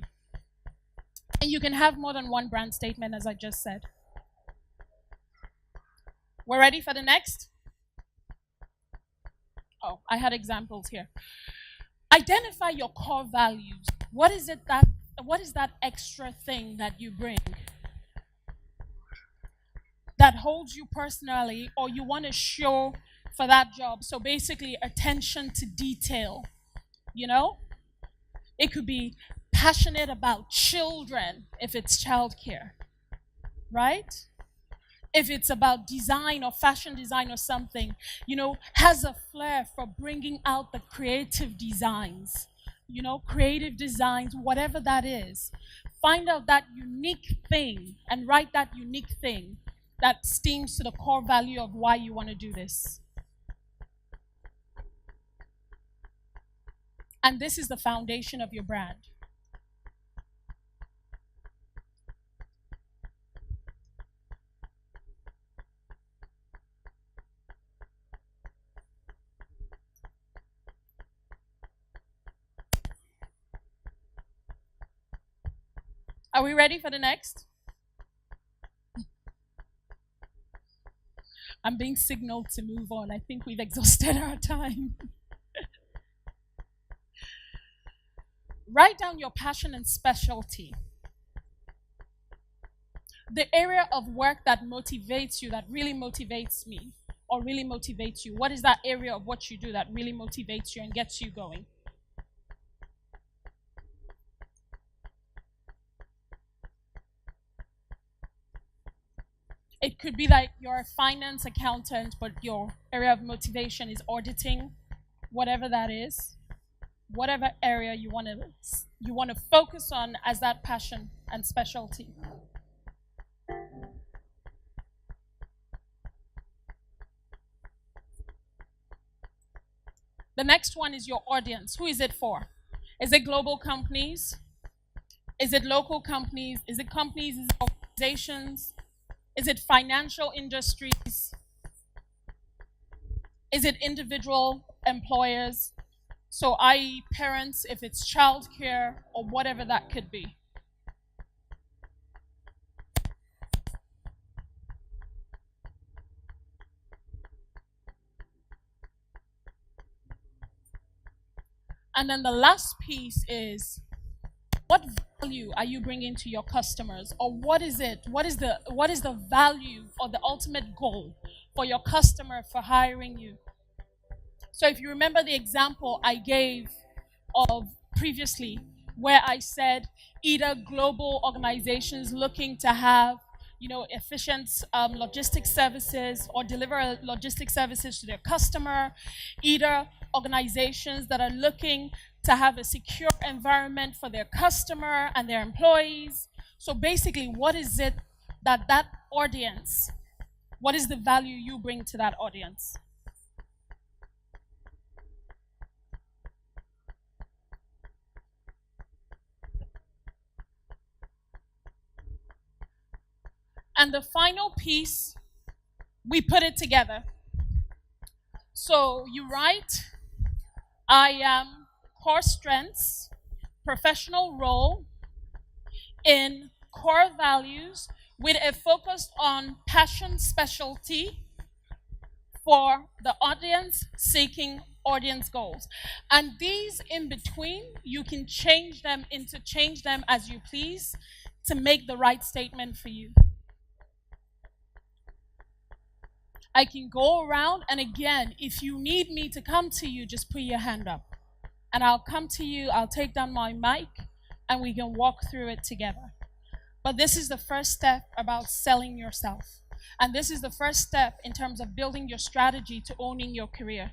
And you can have more than one brand statement, as I just said. We're ready for the next? Oh, I had examples here. Identify your core values. What is that extra thing that you bring that holds you personally or you want to show for that job? So basically attention to detail, you know? It could be passionate about children if it's childcare, right? If it's about design or fashion design or something, you know, has a flair for bringing out the creative designs, you know, creative designs, whatever that is. Find out that unique thing and write that unique thing that steams to the core value of why you want to do this. And this is the foundation of your brand. Are we ready for the next? I'm being signaled to move on. I think we've exhausted our time. Write down your passion and specialty. The area of work that motivates you, that really motivates me, or really motivates you. What is that area of what you do that really motivates you and gets you going? It could be that you're a finance accountant, but your area of motivation is auditing, whatever that is. Whatever area you want to focus on as that passion and specialty. The next one is your audience. Who is it for? Is it global companies? Is it local companies? Is it companies? Is it organizations? Is it financial industries? Is it individual employers? So, i.e., parents, if it's childcare or whatever that could be. And then the last piece is, what value are you bringing to your customers, or what is it? What is the value or the ultimate goal for your customer for hiring you? So if you remember the example I gave of previously, where I said either global organizations looking to have efficient logistics services or deliver logistics services to their customer, either organizations that are looking to have a secure environment for their customer and their employees. So basically, what is it that audience, what is the value you bring to that audience? And the final piece, we put it together. So you write, I am core strengths, professional role in core values with a focus on passion specialty for the audience seeking audience goals. And these in between, you can change them as you please to make the right statement for you. I can go around, and again, if you need me to come to you, just put your hand up. And I'll come to you, I'll take down my mic, and we can walk through it together. But this is the first step about selling yourself. And this is the first step in terms of building your strategy to owning your career.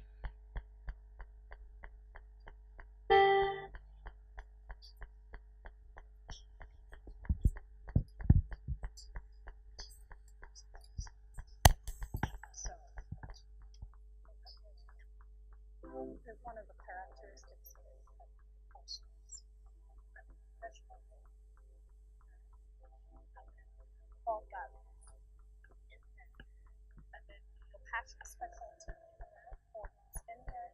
One of the characteristics of that, and then the passion specialty in there.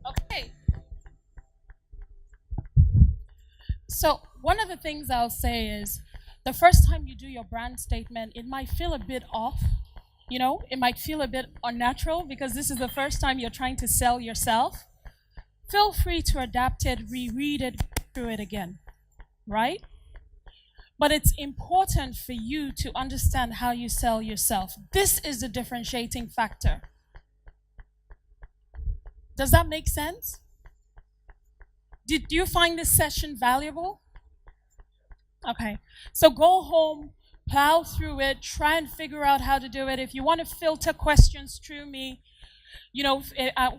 Okay. So one of the things I'll say is, the first time you do your brand statement, it might feel a bit off. It might feel a bit unnatural because this is the first time you're trying to sell yourself. Feel free to adapt it, reread it, go through it again, right? But it's important for you to understand how you sell yourself. This is the differentiating factor. Does that make sense? Did you find this session valuable? Okay, so go home, Plow through it, try and figure out how to do it. If you want to filter questions through me,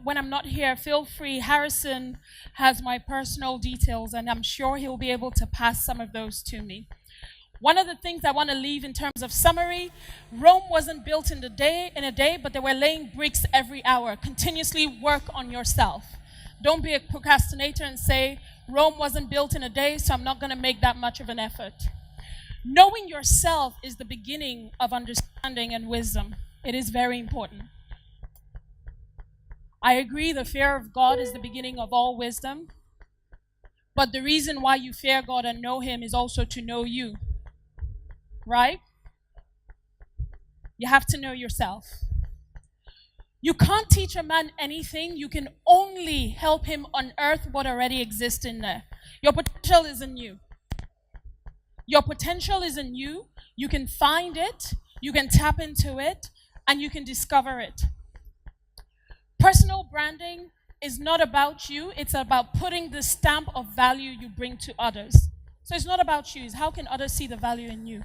when I'm not here, feel free. Harrison has my personal details, and I'm sure he'll be able to pass some of those to me. One of the things I want to leave in terms of summary, Rome wasn't built in a day, but they were laying bricks every hour. Continuously work on yourself. Don't be a procrastinator and say, Rome wasn't built in a day, so I'm not going to make that much of an effort. Knowing yourself is the beginning of understanding and wisdom. It is very important. I agree, the fear of God is the beginning of all wisdom. But the reason why you fear God and know Him is also to know you. Right? You have to know yourself. You can't teach a man anything. You can only help him unearth what already exists in there. Your potential is in you. Your potential is in you. You can find it, you can tap into it, and you can discover it. Personal branding is not about you. It's about putting the stamp of value you bring to others. So it's not about you. It's how can others see the value in you.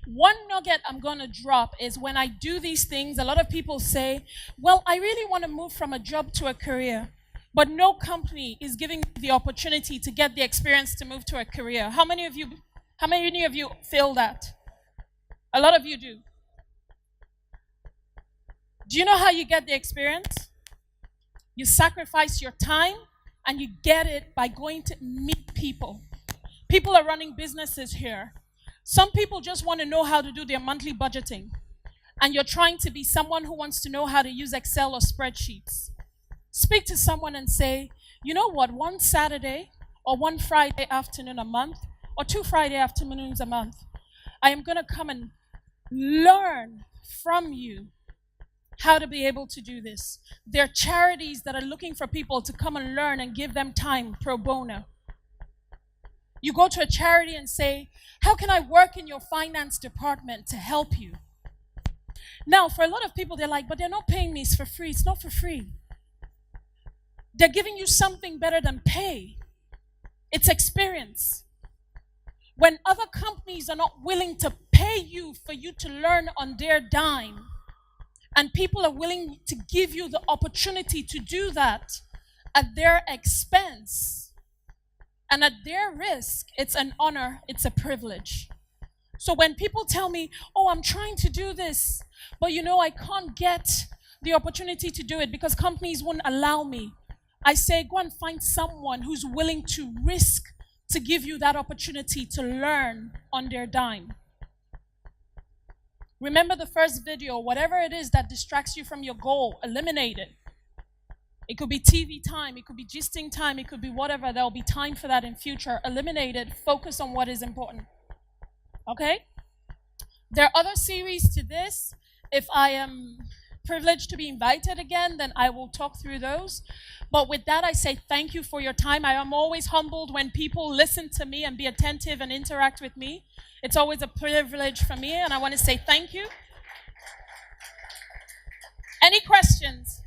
One nugget I'm going to drop is when I do these things, a lot of people say, well, I really want to move from a job to a career, but no company is giving me the opportunity to get the experience to move to a career. How many of you feel that? A lot of you do. Do you know how you get the experience? You sacrifice your time and you get it by going to meet people. People are running businesses here. Some people just want to know how to do their monthly budgeting. And you're trying to be someone who wants to know how to use Excel or spreadsheets. Speak to someone and say, you know what, one Saturday or one Friday afternoon a month or 2 Friday afternoons a month, I am going to come and learn from you how to be able to do this. There are charities that are looking for people to come and learn and give them time pro bono. You go to a charity and say, how can I work in your finance department to help you? Now, for a lot of people, they're like, but they're not paying me for free. It's not for free. They're giving you something better than pay. It's experience. When other companies are not willing to pay you for you to learn on their dime, and people are willing to give you the opportunity to do that at their expense and at their risk, it's an honor, it's a privilege. So when people tell me, oh, I'm trying to do this, but I can't get the opportunity to do it because companies won't allow me, I say, go and find someone who's willing to risk to give you that opportunity to learn on their dime. Remember the first video, whatever it is that distracts you from your goal, eliminate it. It could be TV time, it could be gisting time, it could be whatever. There'll be time for that in future. Eliminate it, focus on what is important. Okay? There are other series to this. If I am privileged to be invited again, then I will talk through those. But with that, I say thank you for your time. I am always humbled when people listen to me and be attentive and interact with me. It's always a privilege for me, and I want to say thank you. Any questions?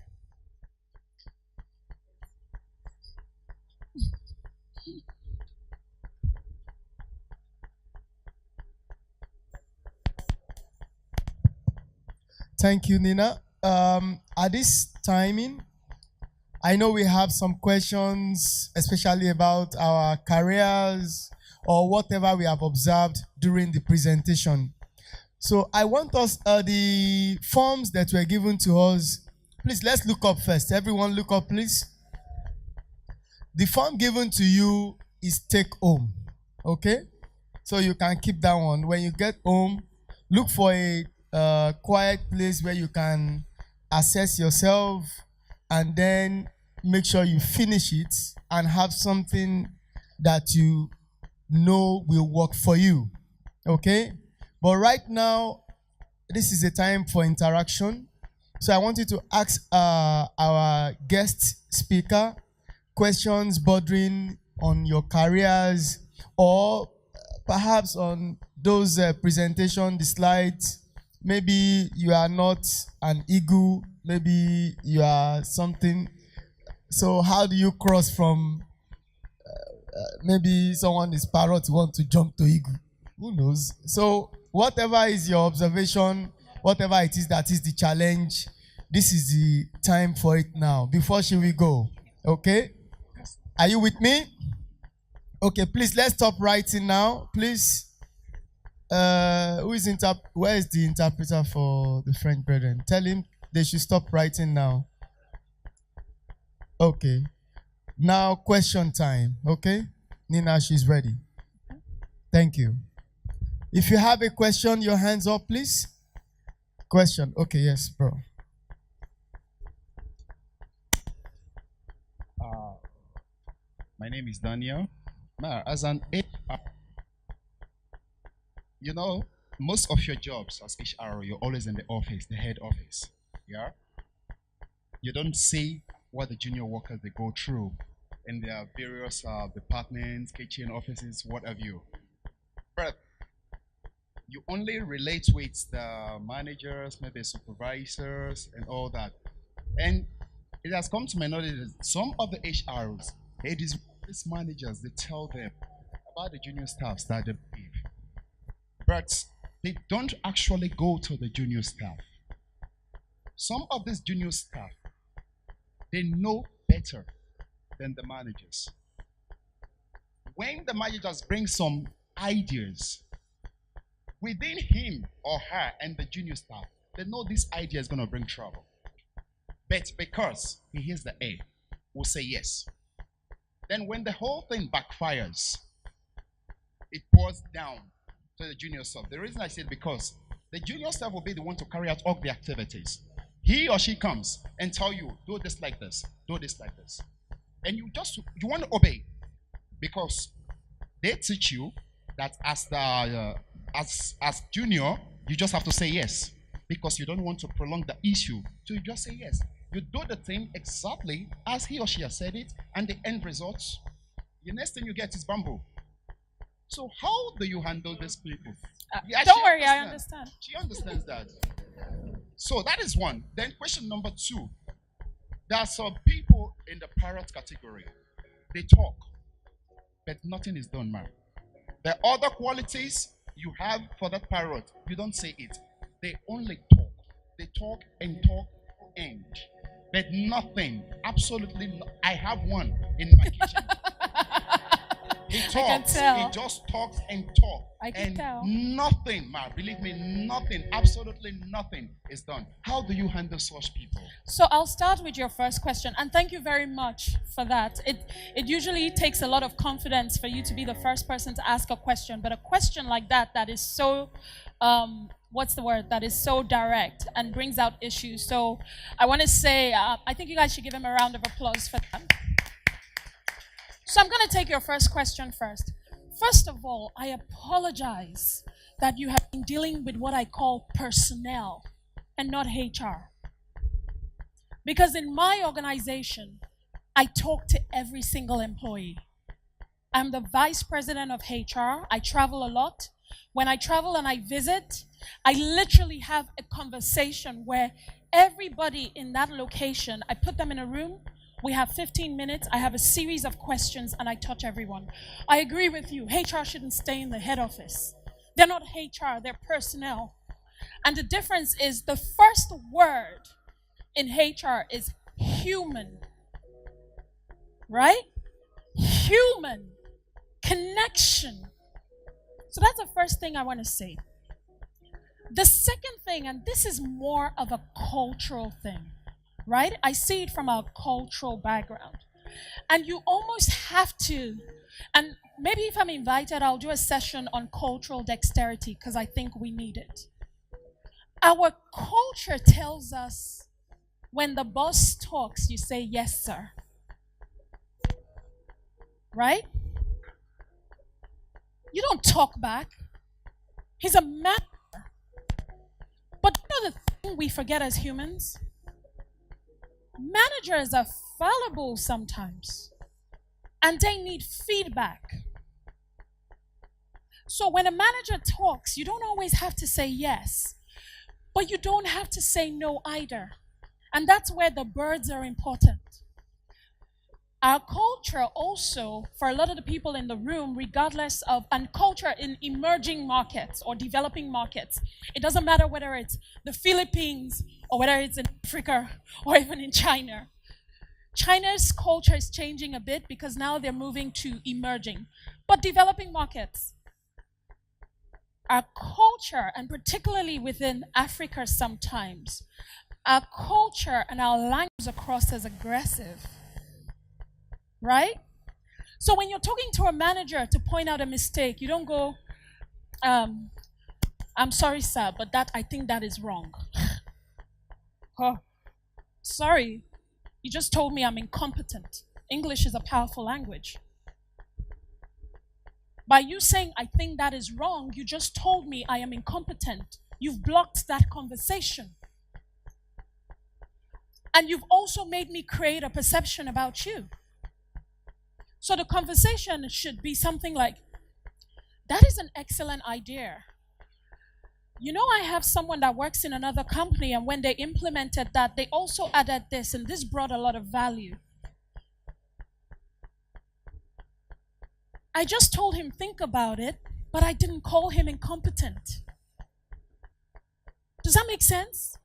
Thank you, Nina. At this timing, I know we have some questions, especially about our careers or whatever we have observed during the presentation. So I want us, the forms that were given to us, please, let's look up first. Everyone look up, please. The form given to you is take home, okay? So you can keep that one. When you get home, look for a quiet place where you can assess yourself and then make sure you finish it and have something that you know will work for you, okay? But right now, this is a time for interaction. So I want you to ask our guest speaker questions bordering on your careers or perhaps on those presentation, the slides. Maybe you are not an eagle, maybe you are something. So how do you cross from maybe someone is parrot, want to jump to eagle? Who knows? So, whatever is your observation, whatever it is that is the challenge, this is the time for it now. Before she will go. Okay? Are you with me? Okay, please let's stop writing now. Please. Where is the interpreter for the French brethren? Tell him they should stop writing now. Okay. Now question time. Okay? Nina, she's ready. Thank you. If you have a question, your hands up, please. Question. Okay, yes, bro. My name is Daniel. Now, as an HR, you know, most of your jobs as HR, you're always in the office, the head office. Yeah? You don't see what the junior workers they go through in their various departments, kitchen offices, what have you. But you only relate with the managers, maybe supervisors, and all that. And it has come to my knowledge that some of the HRs, these managers, they tell them about the junior staffs that they believe. But they don't actually go to the junior staff. Some of these junior staff, they know better than the managers. When the managers bring some ideas within him or her and the junior staff, they know this idea is going to bring trouble. But because he hears the A, will say yes. Then when the whole thing backfires, it pours down to the junior staff. The reason I said because the junior staff will be the one to carry out all the activities. He or she comes and tell you, do this like this, do this like this. And you want to obey because they teach you that as the as junior, you just have to say yes because you don't want to prolong the issue. So you just say yes. You do the thing exactly as he or she has said it, and the end results, the next thing you get is bamboo. So how do you handle these people? Don't worry, I understand. She understands that. So that is one. Then question number 2. There are some people in the parrot category. They talk, but nothing is done, man. The other qualities you have for that parrot, you don't say it. They only talk. They talk and talk and. But nothing, absolutely no. I have one in my kitchen. He talks, he just talks and talks. I can tell. Nothing, man, believe me, nothing, absolutely nothing is done. How do you handle such people? So I'll start with your first question, and thank you very much for that. It usually takes a lot of confidence for you to be the first person to ask a question, but a question like that is so, that is so direct and brings out issues. So I want to say, I think you guys should give him a round of applause for that. So I'm going to take your first question first. First of all, I apologize that you have been dealing with what I call personnel and not HR. Because in my organization, I talk to every single employee. I'm the vice president of HR. I travel a lot. When I travel and I visit, I literally have a conversation where everybody in that location, I put them in a room. We have 15 minutes. I have a series of questions and I touch everyone. I agree with you. HR shouldn't stay in the head office. They're not HR, they're personnel. And the difference is the first word in HR is human. Right? Human. Connection. So that's the first thing I want to say. The second thing, and this is more of a cultural thing, right? I see it from a cultural background. And you almost have to, and maybe if I'm invited, I'll do a session on cultural dexterity because I think we need it. Our culture tells us when the boss talks, you say, yes, sir. Right? You don't talk back. He's a manager. But you know the thing we forget as humans? Managers are fallible sometimes. And they need feedback. So when a manager talks, you don't always have to say yes. But you don't have to say no either. And that's where the birds are important. Our culture also, for a lot of the people in the room, regardless of, and culture in emerging markets or developing markets, it doesn't matter whether it's the Philippines or whether it's in Africa or even in China. China's culture is changing a bit because now they're moving to emerging. But developing markets, our culture, and particularly within Africa sometimes, our culture and our language across as aggressive. Right? So when you're talking to a manager to point out a mistake, you don't go, I'm sorry, sir, but I think that is wrong. Oh, sorry, you just told me I'm incompetent. English is a powerful language. By you saying, I think that is wrong, you just told me I am incompetent. You've blocked that conversation. And you've also made me create a perception about you. So the conversation should be something like, that is an excellent idea. You know, I have someone that works in another company, and when they implemented that, they also added this, and this brought a lot of value. I just told him, think about it, but I didn't call him incompetent. Does that make sense?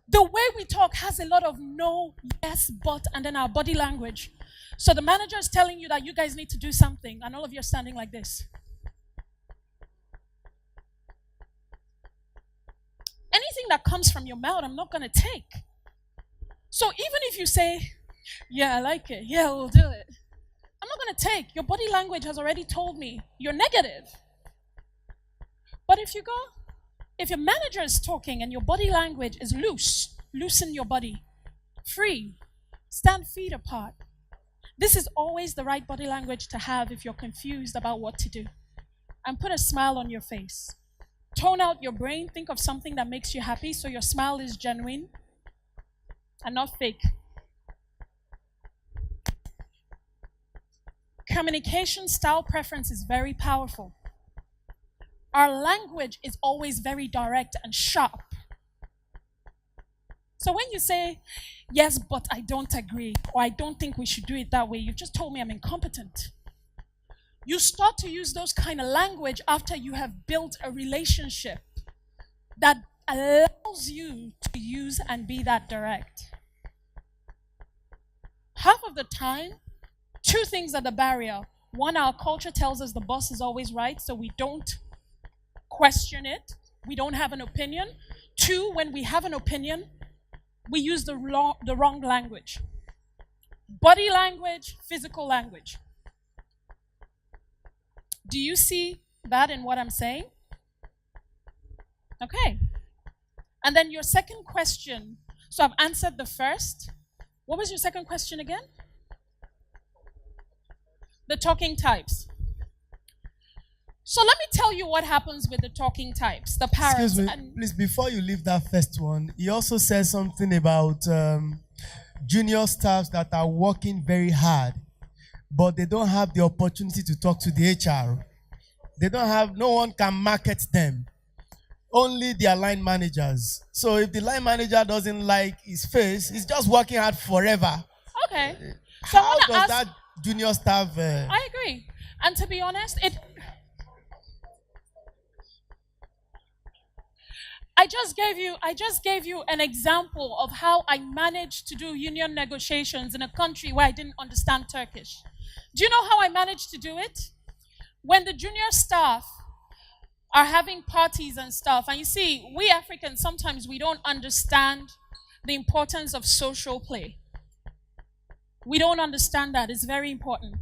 The way we talk has a lot of no, yes, but, and then our body language. So the manager is telling you that you guys need to do something, and all of you are standing like this. Anything that comes from your mouth, I'm not going to take. So even if you say, yeah, I like it, yeah, we'll do it, I'm not going to take. Your body language has already told me you're negative. But if your manager is talking and your body language is loose, loosen your body, free, stand feet apart. This is always the right body language to have if you're confused about what to do. And put a smile on your face. Tone out your brain. Think of something that makes you happy so your smile is genuine and not fake. Communication style preference is very powerful. Our language is always very direct and sharp. So when you say, yes, but I don't agree, or I don't think we should do it that way, you've just told me I'm incompetent. You start to use those kind of language after you have built a relationship that allows you to use and be that direct. Half of the time, two things are the barrier. One, our culture tells us the boss is always right, so we don't question it. We don't have an opinion. Two, when we have an opinion, we use the wrong language. Body language, physical language. Do you see that in what I'm saying? Okay. And then your second question. So I've answered the first. What was your second question again? The talking types. So let me tell you what happens with the talking types, the parrots. Excuse me, please, before you leave that first one, he also says something about junior staffs that are working very hard, but they don't have the opportunity to talk to the HR. No one can market them. Only their line managers. So if the line manager doesn't like his face, he's just working hard forever. Okay. So how does that junior staff... I agree. And to be honest, I just gave you an example of how I managed to do union negotiations in a country where I didn't understand Turkish. Do you know how I managed to do it? When the junior staff are having parties and stuff, and you see, we Africans, sometimes we don't understand the importance of social play. We don't understand that. It's very important.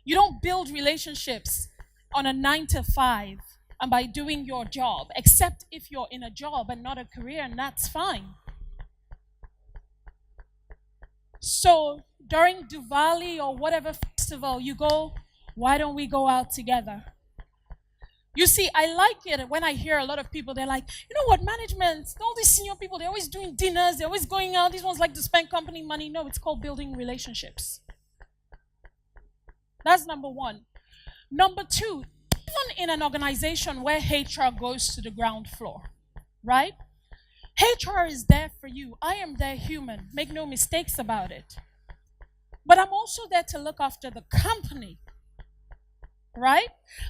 You don't build relationships on a 9 to 5 and by doing your job, except if you're in a job and not a career, and that's fine. So during Diwali or whatever festival, you go, why don't we go out together? You see, I like it when I hear a lot of people, they're like, you know what, management, all these senior people, they're always doing dinners, they're always going out, these ones like to spend company money. No, it's called building relationships. That's number one. Number two, even in an organization where HR goes to the ground floor, right? HR is there for you. I am their human. Make no mistakes about it. But I'm also there to look after the company, right?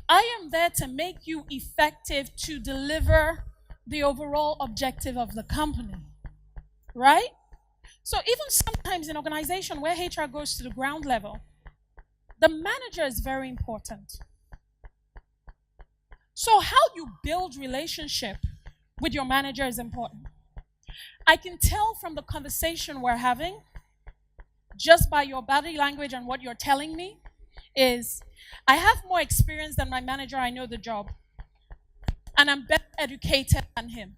I am there to make you effective to deliver the overall objective of the company, right? So even sometimes in organization where HR goes to the ground level, the manager is very important. So how you build relationship with your manager is important. I can tell from the conversation we're having, just by your body language and what you're telling me, is I have more experience than my manager, I know the job. And I'm better educated than him.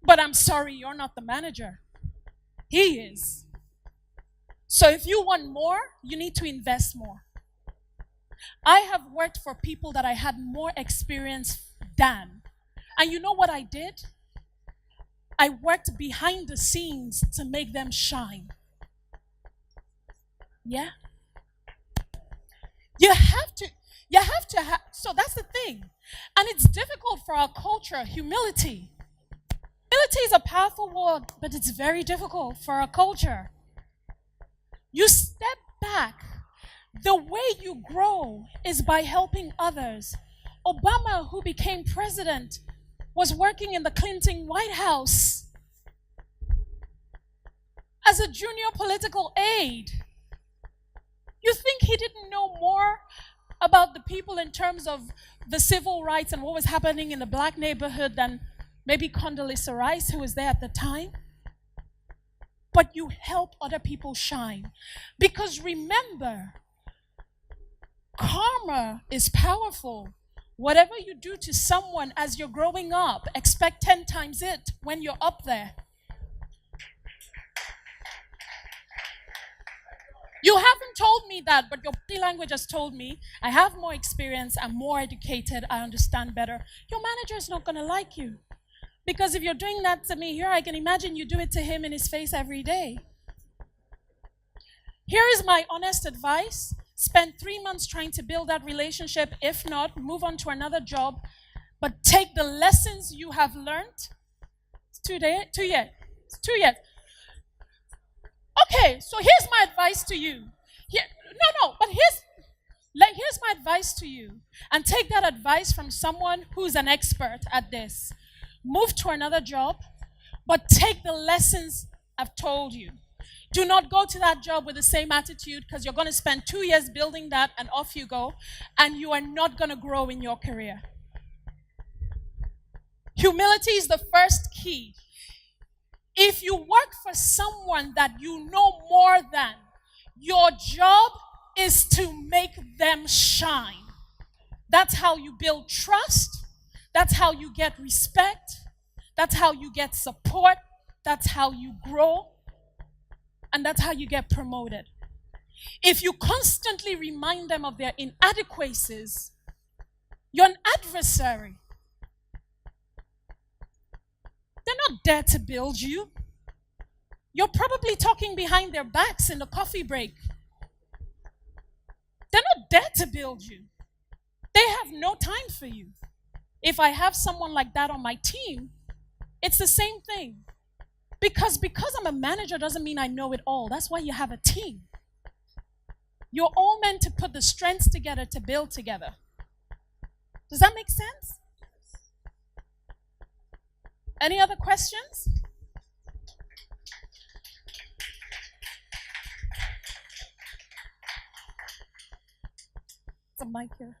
But I'm sorry, you're not the manager. He is. So if you want more, you need to invest more. I have worked for people that I had more experience than. And you know what I did? I worked behind the scenes to make them shine. Yeah? You have to have, so that's the thing. And it's difficult for our culture, humility. Humility is a powerful word, but it's very difficult for our culture. You step back. The way you grow is by helping others. Obama, who became president, was working in the Clinton White House as a junior political aide. You think he didn't know more about the people in terms of the civil rights and what was happening in the black neighborhood than maybe Condoleezza Rice, who was there at the time? But you help other people shine. Because remember, karma is powerful. Whatever you do to someone as you're growing up, expect 10 times it when you're up there. You haven't told me that, but your body language has told me I have more experience, I'm more educated, I understand better. Your manager is not going to like you. Because if you're doing that to me here, I can imagine you do it to him in his face every day. Here is my honest advice. Spend 3 months trying to build that relationship. If not, move on to another job. But take the lessons you have learned. It's 2 years. It's 2 years. Okay, so here's my advice to you. But here's my advice to you. And take that advice from someone who's an expert at this. Move to another job, but take the lessons I've told you. Do not go to that job with the same attitude, because you're going to spend 2 years building that and off you go, and you are not going to grow in your career. Humility is the first key. If you work for someone that you know more than, your job is to make them shine. That's how you build trust. That's how you get respect. That's how you get support. That's how you grow. And that's how you get promoted. If you constantly remind them of their inadequacies, you're an adversary. They're not there to build you. You're probably talking behind their backs in the coffee break. They're not there to build you. They have no time for you. If I have someone like that on my team, it's the same thing. Because I'm a manager doesn't mean I know it all. That's why you have a team. You're all meant to put the strengths together to build together. Does that make sense? Any other questions? It's a mic here.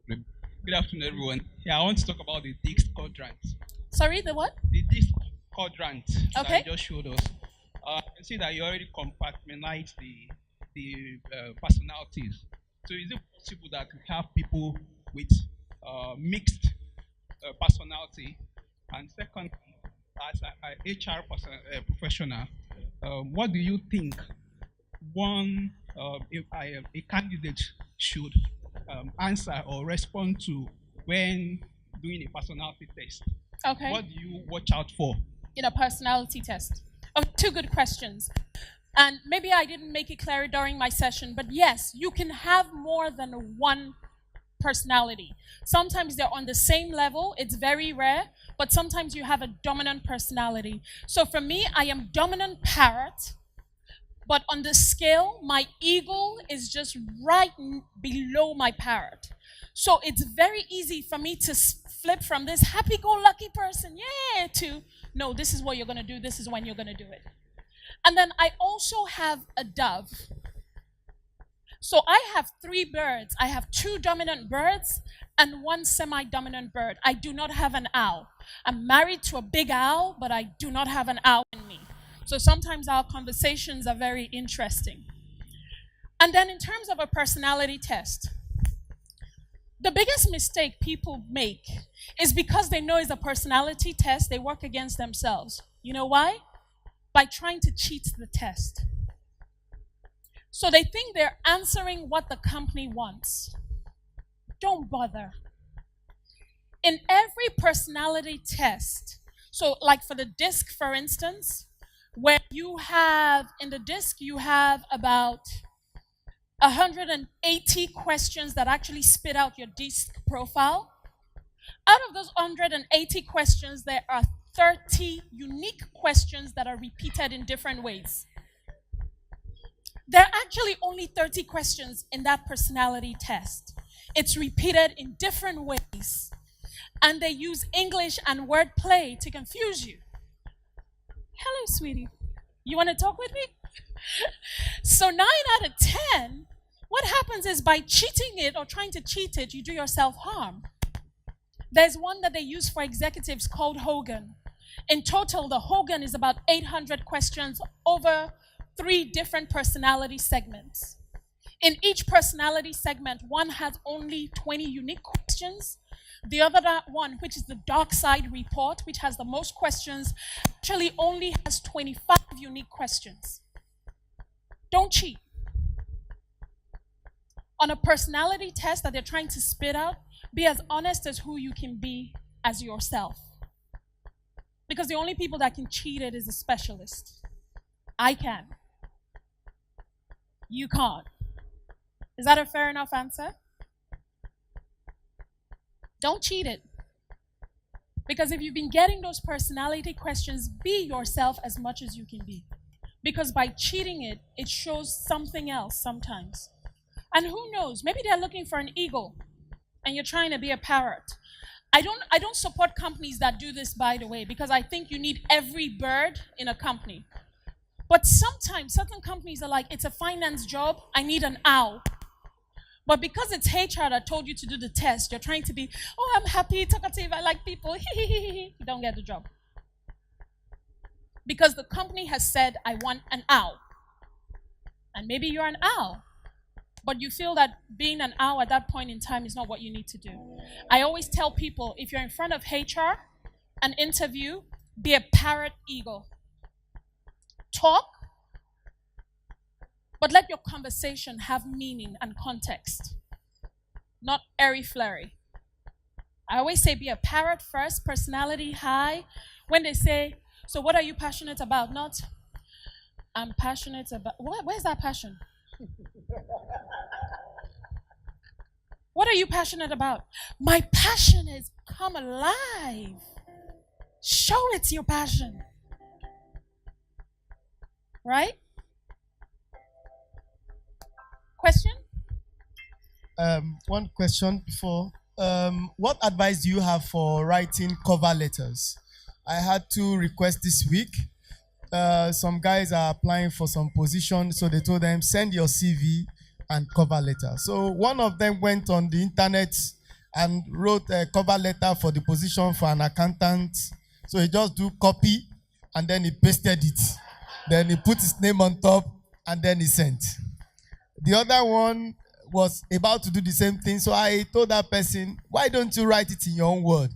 Good afternoon, everyone. Yeah, I want to talk about the DISC quadrant. Sorry, the what? The DISC quadrant that Okay. you just showed us. I can see that you already compartmentalized the personalities. So is it possible that we have people with mixed personality? And second, as an HR professional, what do you think a candidate should answer or respond to when doing a personality test? Okay. What do you watch out for? In a personality test? Oh, two good questions. And maybe I didn't make it clear during my session, but yes, you can have more than one personality. Sometimes they're on the same level. It's very rare, but sometimes you have a dominant personality. So for me, I am dominant parrot, but on the scale, my eagle is just right below my parrot. So it's very easy for me to flip from this happy-go-lucky person, yeah, to, no, this is what you're going to do, this is when you're going to do it. And then I also have a dove. So I have 3 birds. I have 2 dominant birds and 1 semi-dominant bird. I do not have an owl. I'm married to a big owl, but I do not have an owl in me. So sometimes our conversations are very interesting. And then in terms of a personality test, the biggest mistake people make is because they know it's a personality test, they work against themselves. You know why? By trying to cheat the test. So they think they're answering what the company wants. Don't bother. In every personality test, so like for the DISC, for instance, where you have, in the DISC, you have about 180 questions that actually spit out your DISC profile. Out of those 180 questions, there are 30 unique questions that are repeated in different ways. There are actually only 30 questions in that personality test. It's repeated in different ways. And they use English and wordplay to confuse you. Hello, sweetie. You want to talk with me? So 9 out of 10, what happens is by cheating it or trying to cheat it, you do yourself harm. There's one that they use for executives called Hogan. In total, the Hogan is about 800 questions over 3 different personality segments. In each personality segment, one has only 20 unique questions. The other one, which is the dark side report, which has the most questions, actually only has 25 unique questions. Don't cheat. On a personality test that they're trying to spit out, be as honest as who you can be as yourself. Because the only people that can cheat it is a specialist. I can. You can't. Is that a fair enough answer? Don't cheat it. Because if you've been getting those personality questions, be yourself as much as you can be. Because by cheating it, it shows something else sometimes. And who knows, maybe they're looking for an eagle and you're trying to be a parrot. I don't support companies that do this, by the way, because I think you need every bird in a company. But sometimes certain companies are like, it's a finance job, I need an owl. But because it's HR that told you to do the test, you're trying to be, oh, I'm happy, talkative, I like people, you don't get the job. Because the company has said, I want an owl. And maybe you're an owl, but you feel that being an owl at that point in time is not what you need to do. I always tell people, if you're in front of HR, an interview, be a parrot eagle. Talk, but let your conversation have meaning and context, not airy-flary. I always say be a parrot first, personality high. When they say, so what are you passionate about? Not, I'm passionate about, where's that passion? What are you passionate about? My passion is come alive. Show it's your passion. Right? Question? One question before. What advice do you have for writing cover letters? I had 2 requests this week. Some guys are applying for some position, so they told them, send your CV and cover letter. So one of them went on the internet and wrote a cover letter for the position for an accountant. So he just do copy and then he pasted it. Then he put his name on top and then he sent. The other one was about to do the same thing. So I told that person, why don't you write it in your own word?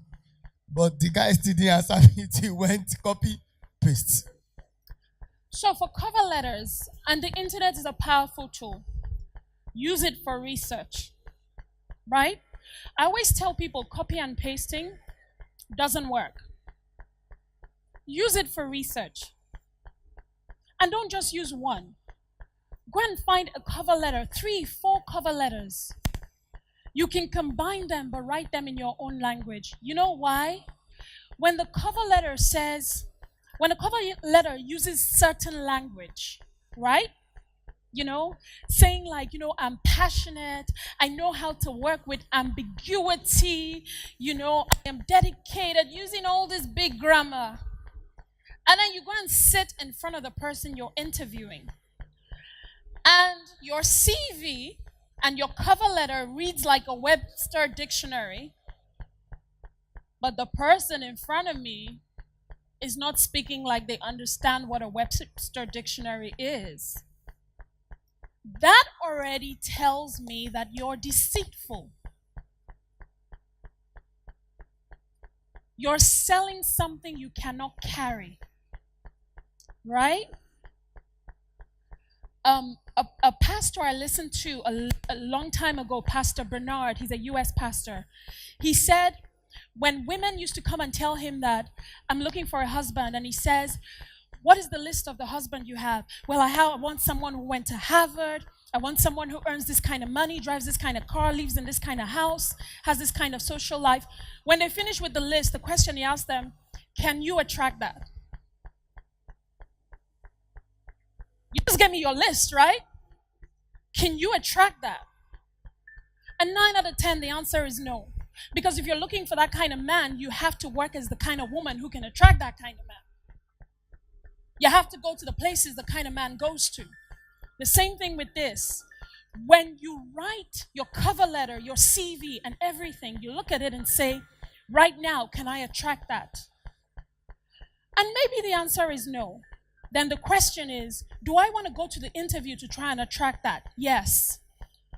But the guy still didn't answer me. He went copy, paste. So for cover letters, and the internet is a powerful tool. Use it for research, right? I always tell people copy and pasting doesn't work. Use it for research. And don't just use one. Go and find a cover letter, 3, 4 cover letters. You can combine them, but write them in your own language. You know why? when the cover letter says, when a cover letter uses certain language, right? You know, saying like, you know, I'm passionate, I know how to work with ambiguity, you know, I am dedicated, using all this big grammar. And then you go and sit in front of the person you're interviewing. And your CV and your cover letter reads like a Webster dictionary, but the person in front of me is not speaking like they understand what a Webster dictionary is. That already tells me that you're deceitful. You're selling something you cannot carry. Right? A pastor I listened to a long time ago, Pastor Bernard, he's a US pastor. He said, when women used to come and tell him that, I'm looking for a husband, and he says, what is the list of the husband you have? Well, I want someone who went to Harvard. I want someone who earns this kind of money, drives this kind of car, lives in this kind of house, has this kind of social life. When they finish with the list, the question he asked them, can you attract that? You just gave me your list, right? Can you attract that? And 9 out of 10, the answer is no. Because if you're looking for that kind of man, you have to work as the kind of woman who can attract that kind of man. You have to go to the places the kind of man goes to. The same thing with this. When you write your cover letter, your CV and everything, you look at it and say, right now, can I attract that? And maybe the answer is no. Then the question is, do I want to go to the interview to try and attract that? Yes.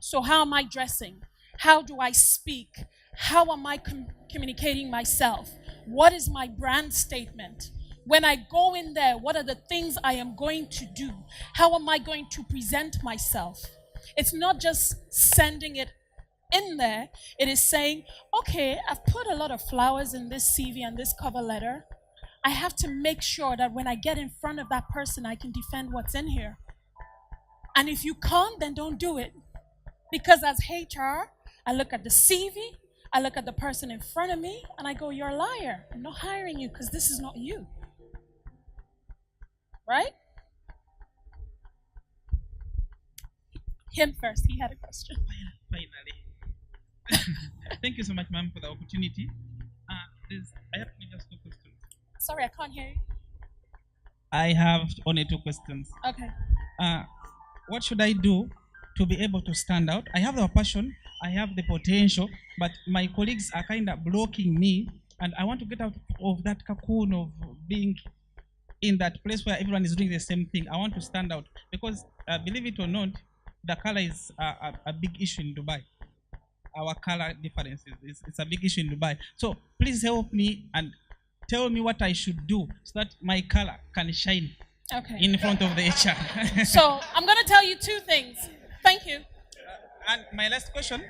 So how am I dressing? How do I speak? How am I communicating myself? What is my brand statement? When I go in there, what are the things I am going to do? How am I going to present myself? It's not just sending it in there. It is saying, okay, I've put a lot of flowers in this CV and this cover letter. I have to make sure that when I get in front of that person, I can defend what's in here. And if you can't, then don't do it. Because as HR, I look at the CV, I look at the person in front of me, and I go, you're a liar. I'm not hiring you because this is not you. Right? Him first. He had a question. Finally. Thank you so much, ma'am, for the opportunity. I have only just 2 questions. Sorry, I can't hear you. I have only 2 questions. Okay. What should I do to be able to stand out? I have the passion, I have the potential, but my colleagues are kind of blocking me, and I want to get out of that cocoon of being in that place where everyone is doing the same thing. I want to stand out because, believe it or not, the color is a big issue in Dubai. Our color difference it's a big issue in Dubai. So please help me and tell me what I should do so that my color can shine in front of the HR. So I'm going to tell you 2 things. Thank you. And my last question,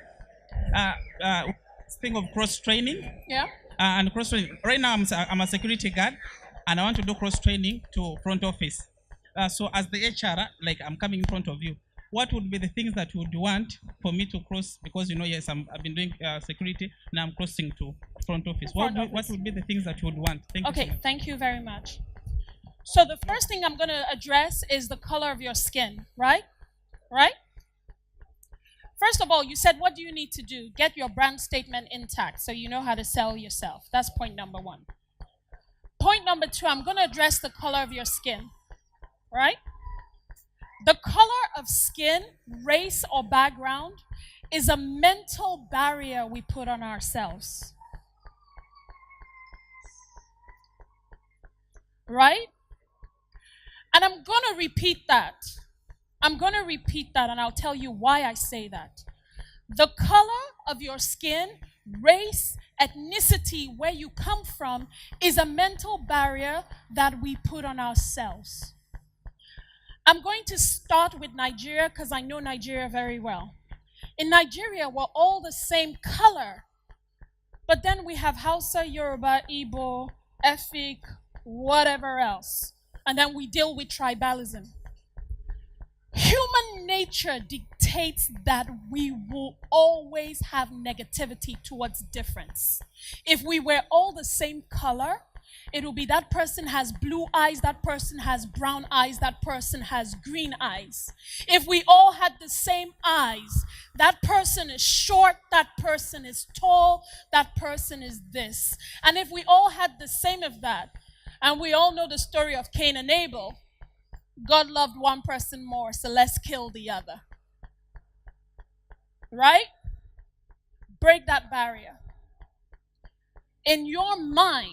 thing of cross training. Yeah. And cross training. Right now I'm a security guard, and I want to do cross training to front office. So as the HR, like I'm coming in front of you, what would be the things that you would want for me to cross? Because yes, I've been doing security, now I'm crossing to front office. What would be the things that you would want? Thank you so much. Thank you very much. So the first thing I'm going to address is the color of your skin, right? Right? First of all, you said, what do you need to do? Get your brand statement intact so you know how to sell yourself. That's point number 1. Point number 2, I'm going to address the color of your skin, right? The color of skin, race, or background is a mental barrier we put on ourselves. Right? And I'm going to repeat that. I'm going to repeat that, and I'll tell you why I say that. The color of your skin, race, ethnicity, where you come from, is a mental barrier that we put on ourselves. I'm going to start with Nigeria because I know Nigeria very well. In Nigeria, we're all the same color, but then we have Hausa, Yoruba, Igbo, Efik, whatever else, and then we deal with tribalism. Human nature dictates that we will always have negativity towards difference. If we were all the same color, it will be that person has blue eyes, that person has brown eyes, that person has green eyes. If we all had the same eyes, that person is short, that person is tall, that person is this. And if we all had the same of that, and we all know the story of Cain and Abel, God loved one person more, so let's kill the other. Right? Break that barrier. In your mind,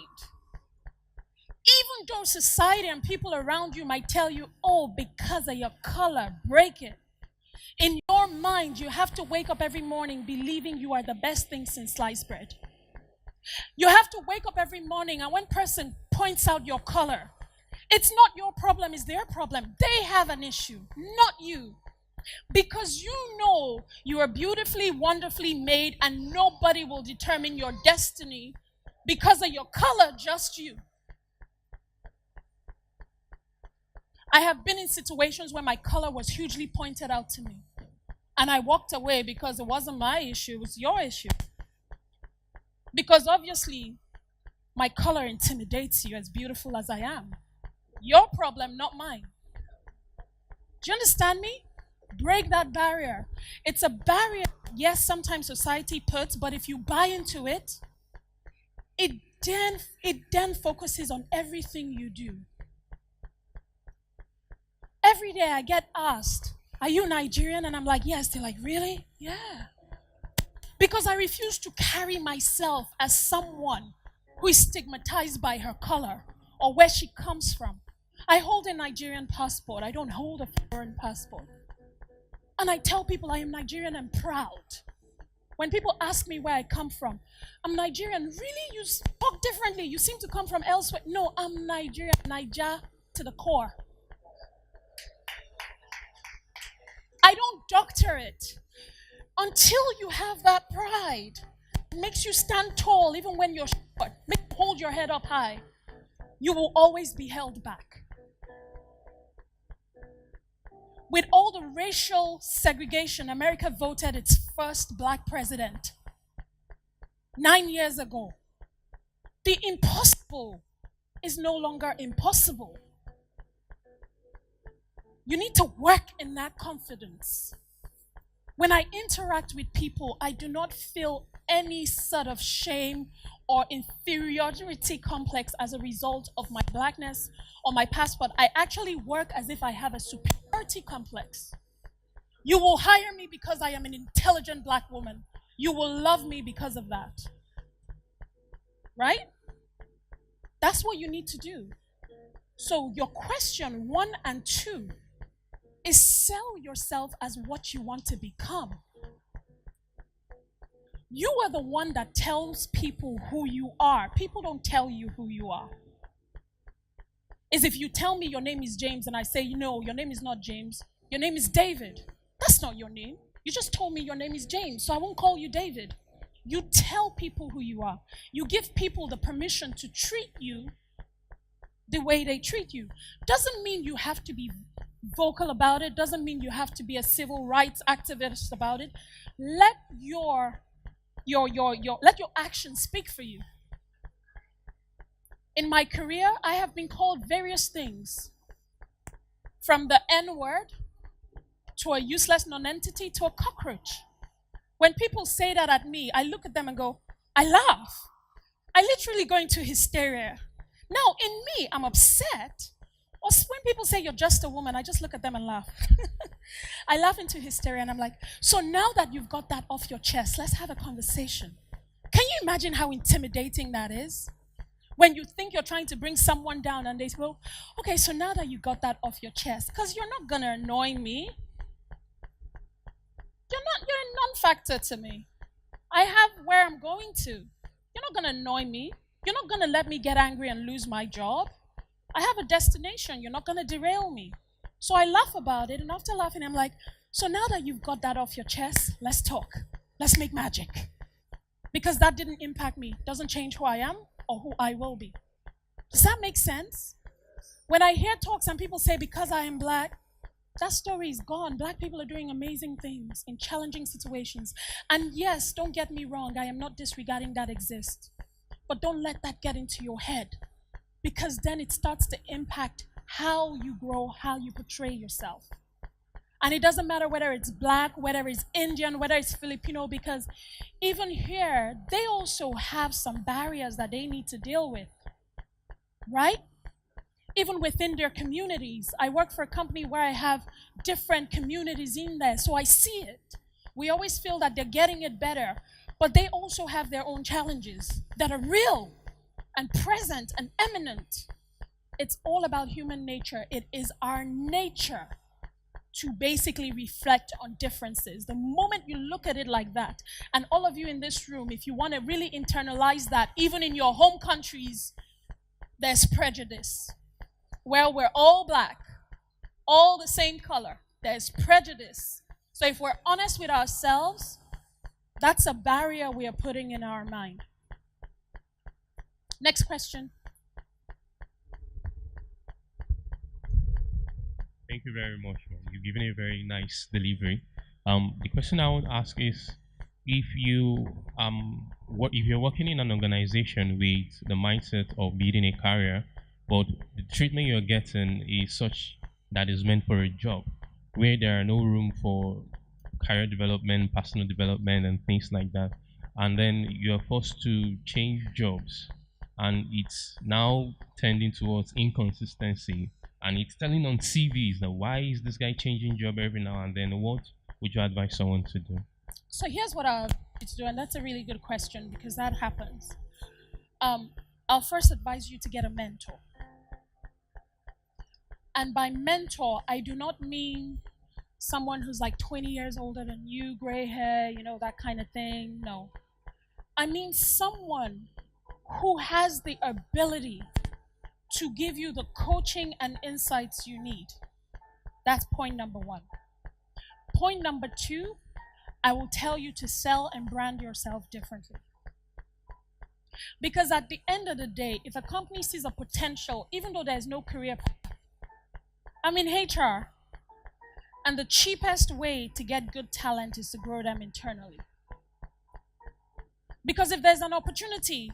even though society and people around you might tell you, oh, because of your color, break it. In your mind, you have to wake up every morning believing you are the best thing since sliced bread. You have to wake up every morning, and when person points out your color, it's not your problem, it's their problem. They have an issue, not you. Because you know you are beautifully, wonderfully made, and nobody will determine your destiny because of your color, just you. I have been in situations where my color was hugely pointed out to me. And I walked away because it wasn't my issue, it was your issue. Because obviously, my color intimidates you, as beautiful as I am. Your problem, not mine. Do you understand me? Break that barrier. It's a barrier, yes, sometimes society puts, but if you buy into it, it then focuses on everything you do. Every day I get asked, are you Nigerian? And I'm like, yes. They're like, really? Yeah. Because I refuse to carry myself as someone who is stigmatized by her color or where she comes from. I hold a Nigerian passport. I don't hold a foreign passport. And I tell people I am Nigerian and proud. When people ask me where I come from, I'm Nigerian. Really? You talk differently. You seem to come from elsewhere. No, I'm Nigerian. Niger to the core. I don't doctor it. Until you have that pride, it makes you stand tall even when you're short. Make you hold your head up high. You will always be held back. With all the racial segregation, America voted its first black president 9 years ago. The impossible is no longer impossible. You need to work in that confidence. When I interact with people, I do not feel any sort of shame or inferiority complex as a result of my blackness or my passport. I actually work as if I have a superiority complex. You will hire me because I am an intelligent black woman. You will love me because of that. Right? That's what you need to do. So your question 1 and 2 is sell yourself as what you want to become. You are the one that tells people who you are. People don't tell you who you are. Is if you tell me your name is James and I say, no, your name is not James. Your name is David. That's not your name. You just told me your name is James, so I won't call you David. You tell people who you are. You give people the permission to treat you the way they treat you. Doesn't mean you have to be vocal about it. Doesn't mean you have to be a civil rights activist about it. Let your actions speak for you. In my career, I have been called various things, from the N-word to a useless nonentity to a cockroach. When people say that at me, I look at them and go, I laugh. I literally go into hysteria. Now, in me, I'm upset. Or when people say you're just a woman, I just look at them and laugh. I laugh into hysteria and I'm like, so now that you've got that off your chest, let's have a conversation. Can you imagine how intimidating that is? When you think you're trying to bring someone down and they go, okay, so now that you got that off your chest, because you're not going to annoy me. You're a non-factor to me. I have where I'm going to. You're not going to annoy me. You're not going to let me get angry and lose my job. I have a destination. You're not going to derail me. So I laugh about it, and after laughing, I'm like, so now that you've got that off your chest, let's talk. Let's make magic. Because that didn't impact me. Doesn't change who I am or who I will be. Does that make sense? When I hear talks and people say, because I am black, That story is gone. Black people are doing amazing things in challenging situations. And yes, don't get me wrong, I am not disregarding that exists. But don't let that get into your head, because then it starts to impact how you grow, how you portray yourself. And it doesn't matter whether it's black, whether it's Indian, whether it's Filipino, because even here, they also have some barriers that they need to deal with, right? Even within their communities. I work for a company where I have different communities in there, so I see it. We always feel that they're getting it better, but they also have their own challenges that are real and present and eminent. It's all about human nature. It is our nature to basically reflect on differences. The moment you look at it like that, and all of you in this room, if you want to really internalize that, even in your home countries, there's prejudice. Well, we're all black, all the same color. There's prejudice. So if we're honest with ourselves, that's a barrier we are putting in our mind. Next question. Thank you very much, ma'am. You've given a very nice delivery. The question I would ask is, if you're working in an organization with the mindset of building a career, but the treatment you're getting is such that is meant for a job, where there are no room for career development, personal development, and things like that, and then you're forced to change jobs, and it's now tending towards inconsistency, and it's telling on CVs that why is this guy changing job every now and then? What would you advise someone to do? So here's what I'll do, and that's a really good question because that happens. I'll first advise you to get a mentor. And by mentor, I do not mean someone who's like 20 years older than you, gray hair, that kind of thing. No. I mean someone who has the ability to give you the coaching and insights you need. That's point number one. Point number two, I will tell you to sell and brand yourself differently. Because at the end of the day, if a company sees a potential, even though there's no career path, I'm in HR, and the cheapest way to get good talent is to grow them internally. Because if there's an opportunity,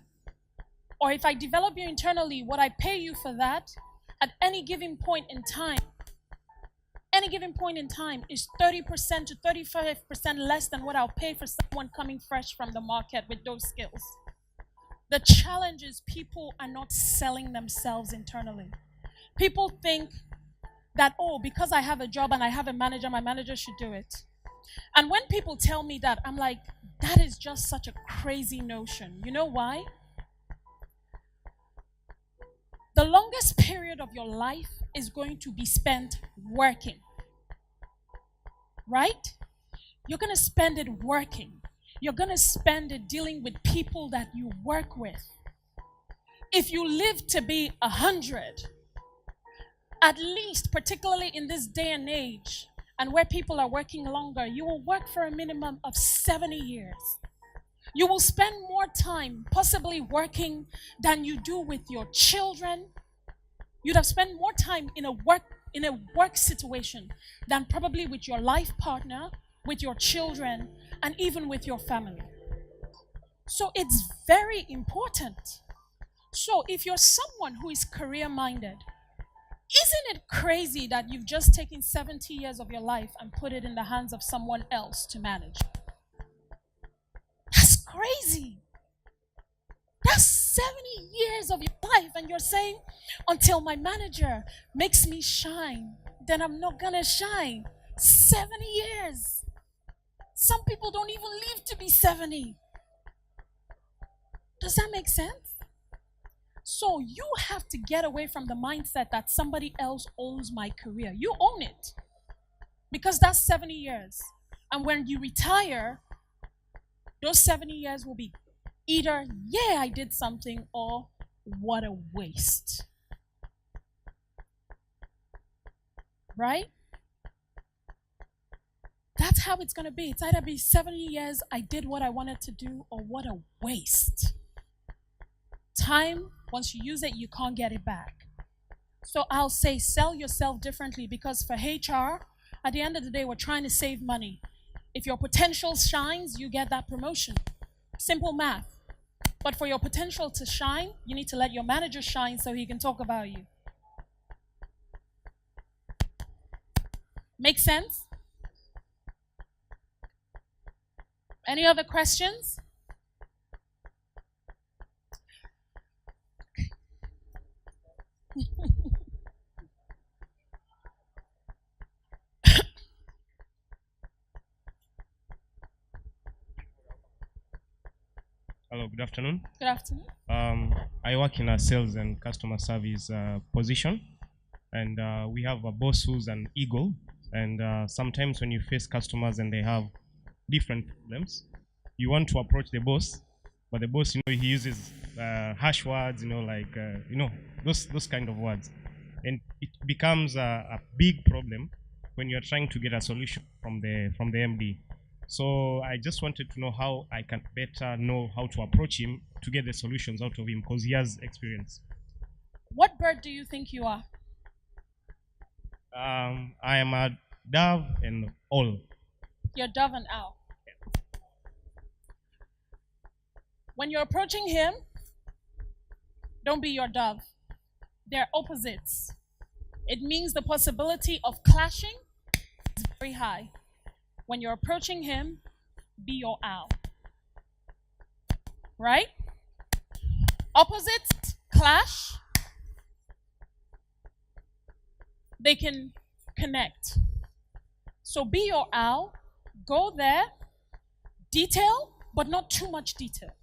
or if I develop you internally, what I pay you for that at any given point in time is 30% to 35% less than what I'll pay for someone coming fresh from the market with those skills. The challenge is people are not selling themselves internally. People think that, because I have a job and I have a manager, my manager should do it. And when people tell me that, I'm like, that is just such a crazy notion. You know why? The longest period of your life is going to be spent working. Right? You're going to spend it working. You're going to spend it dealing with people that you work with. If you live to be 100, at least, particularly in this day and age, and where people are working longer, you will work for a minimum of 70 years. You will spend more time possibly working than you do with your children. You'd have spent more time in a work situation than probably with your life partner, with your children, and even with your family. So it's very important. So if you're someone who is career-minded, isn't it crazy that you've just taken 70 years of your life and put it in the hands of someone else to manage? That's crazy. That's 70 years of your life, and you're saying, until my manager makes me shine, then I'm not gonna shine. 70 years. Some people don't even live to be 70. Does that make sense? So you have to get away from the mindset that somebody else owns my career. You own it. Because that's 70 years. And when you retire, those 70 years will be either, yeah, I did something, or what a waste. Right? That's how it's going to be. It's either be 70 years, I did what I wanted to do, or what a waste. Time, once you use it, you can't get it back. So I'll say sell yourself differently, because for HR, At the end of the day, we're trying to save money. If your potential shines, you get that promotion. Simple math. But for your potential to shine, you need to let your manager shine so he can talk about you. Make sense? Any other questions? Hello, good afternoon. Good afternoon. I work in a sales and customer service position, and we have a boss who's an eagle. And sometimes when you face customers and they have different problems, you want to approach the boss, but the boss, he uses harsh words, like those kind of words, and it becomes a big problem when you're trying to get a solution from the MD. So I just wanted to know how I can better know how to approach him to get the solutions out of him, because he has experience. What bird do you think you are? I am a dove and owl. You're dove and owl. When you're approaching him, don't be your dove. They're opposites. It means the possibility of clashing is very high. When you're approaching him, be your owl. Right? Opposites clash. They can connect. So be your owl. Go there. Detail, but not too much detail.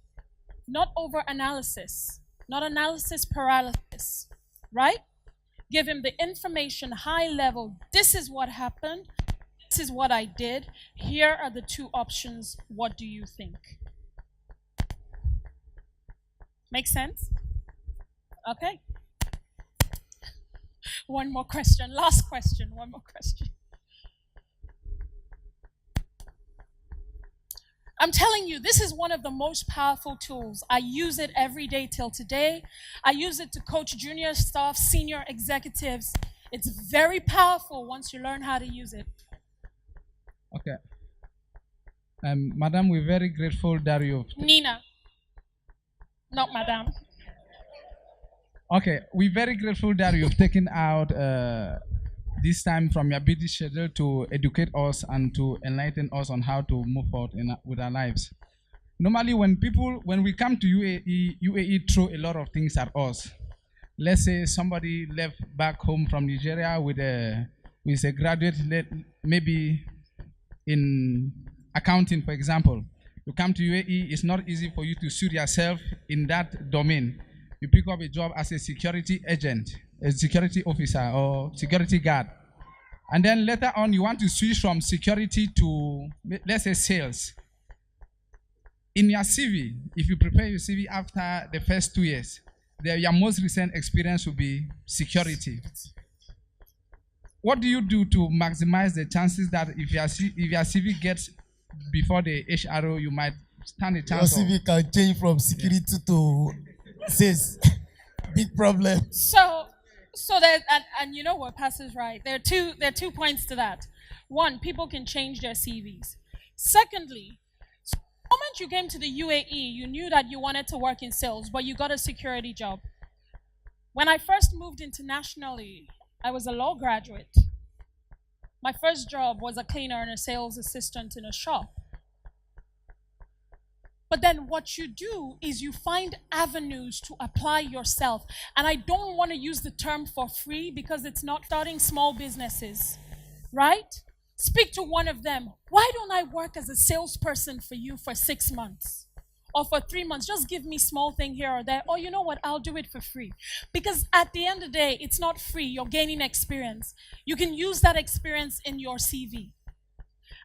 Not over analysis. Not analysis paralysis. Right? Give him the information, high level. This is what happened. This is what I did. Here are the two options. What do you think? Make sense? Okay. One more question. Last question. One more question. I'm telling you, this is one of the most powerful tools. I use it every day till today. I use it to coach junior staff, senior executives. It's very powerful once you learn how to use it. Okay. Madam, we're very grateful that you've... Nina. Not Madam. Okay, we're very grateful that you've taken out this time from your busy schedule to educate us and to enlighten us on how to move forward with our lives. Normally, when we come to UAE throw a lot of things at us. Let's say somebody left back home from Nigeria with a graduate, maybe in accounting, for example. You come to UAE, it's not easy for you to suit yourself in that domain. You pick up a job as a security agent, a security officer, or security guard. And then later on, you want to switch from security to, let's say, sales. In your CV, if you prepare your CV after the first 2 years, your most recent experience will be security. What do you do to maximize the chances that if your CV gets before the HRO, you might stand a chance? Your CV can change from security to sales. Big problem. So that and you know what, Pastor's right. There are two points to that. One, people can change their CVs. Secondly, the moment you came to the UAE, you knew that you wanted to work in sales, but you got a security job. When I first moved internationally, I was a law graduate. My first job was a cleaner and a sales assistant in a shop. But then what you do is you find avenues to apply yourself. And I don't want to use the term for free because it's not starting small businesses, right? Speak to one of them. Why don't I work as a salesperson for you for 6 months? Or for 3 months, just give me small thing here or there. Or you know what, I'll do it for free. Because at the end of the day, it's not free. You're gaining experience. You can use that experience in your CV.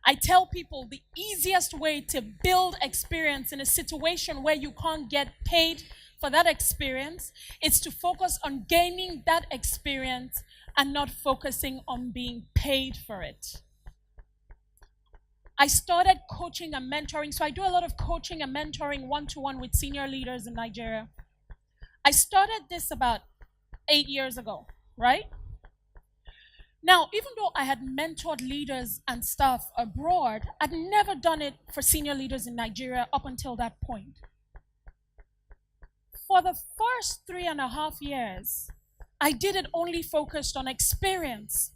I tell people the easiest way to build experience in a situation where you can't get paid for that experience is to focus on gaining that experience and not focusing on being paid for it. I started coaching and mentoring. So I do a lot of coaching and mentoring one-to-one with senior leaders in Nigeria. I started this about 8 years ago, right? Now, even though I had mentored leaders and stuff abroad, I'd never done it for senior leaders in Nigeria up until that point. For the first 3.5 years, I did it only focused on experience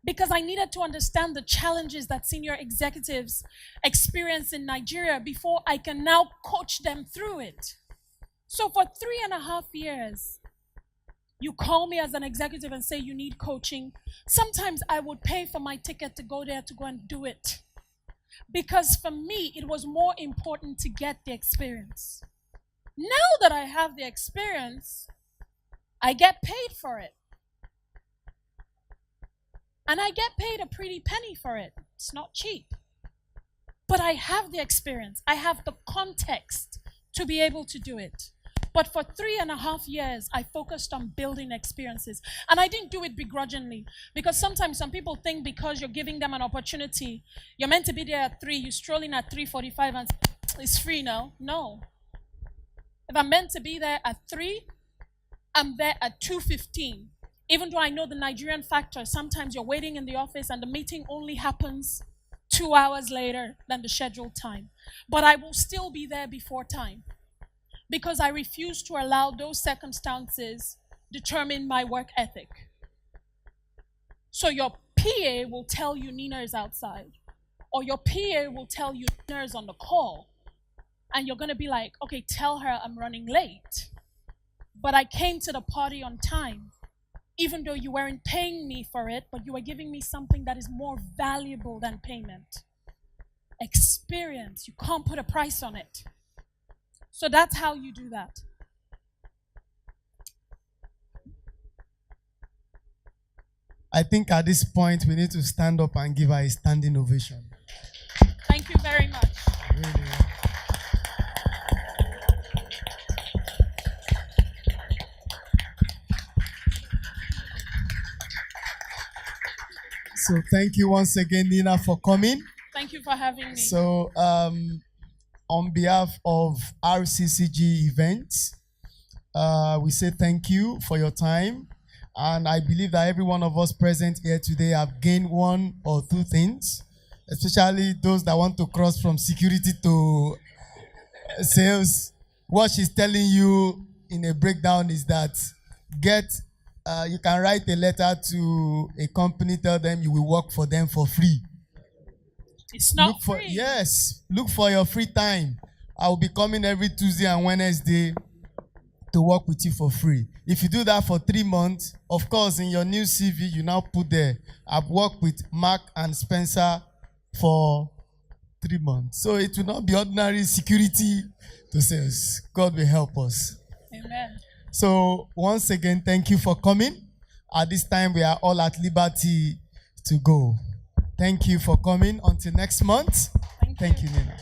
because I needed to understand the challenges that senior executives experience in Nigeria before I can now coach them through it. So for 3.5 years, you call me as an executive and say you need coaching. Sometimes I would pay for my ticket to go there to go and do it. Because for me, it was more important to get the experience. Now that I have the experience, I get paid for it. And I get paid a pretty penny for it. It's not cheap. But I have the experience. I have the context to be able to do it. But for 3.5 years, I focused on building experiences. And I didn't do it begrudgingly. Because sometimes some people think because you're giving them an opportunity, you're meant to be there at 3, you stroll in at 3:45 and it's free now. No. If I'm meant to be there at 3, I'm there at 2:15. Even though I know the Nigerian factor, sometimes you're waiting in the office and the meeting only happens 2 hours later than the scheduled time. But I will still be there before time. Because I refuse to allow those circumstances determine my work ethic. So your PA will tell you Nina is outside. Or your PA will tell you Nina is on the call. And you're going to be like, okay, tell her I'm running late. But I came to the party on time. Even though you weren't paying me for it, but you were giving me something that is more valuable than payment. Experience. You can't put a price on it. So that's how you do that. I think at this point we need to stand up and give her a standing ovation. Thank you very much. Really. So thank you once again, Nina, for coming. Thank you for having me. So on behalf of RCCG Events, we say thank you for your time. And I believe that every one of us present here today have gained 1 or 2 things, especially those that want to cross from security to sales. What she's telling you in a breakdown is that you can write a letter to a company, tell them you will work for them for free. It's not free. Yes, look for your free time. I will be coming every Tuesday and Wednesday to work with you for free. If you do that for 3 months, of course, in your new CV, you now put there, I've worked with Mark and Spencer for 3 months. So it will not be ordinary security to sales. God will help us. Amen. So once again, thank you for coming. At this time, we are all at liberty to go. Thank you for coming. Until next month. Thank you. Thank you, Nina.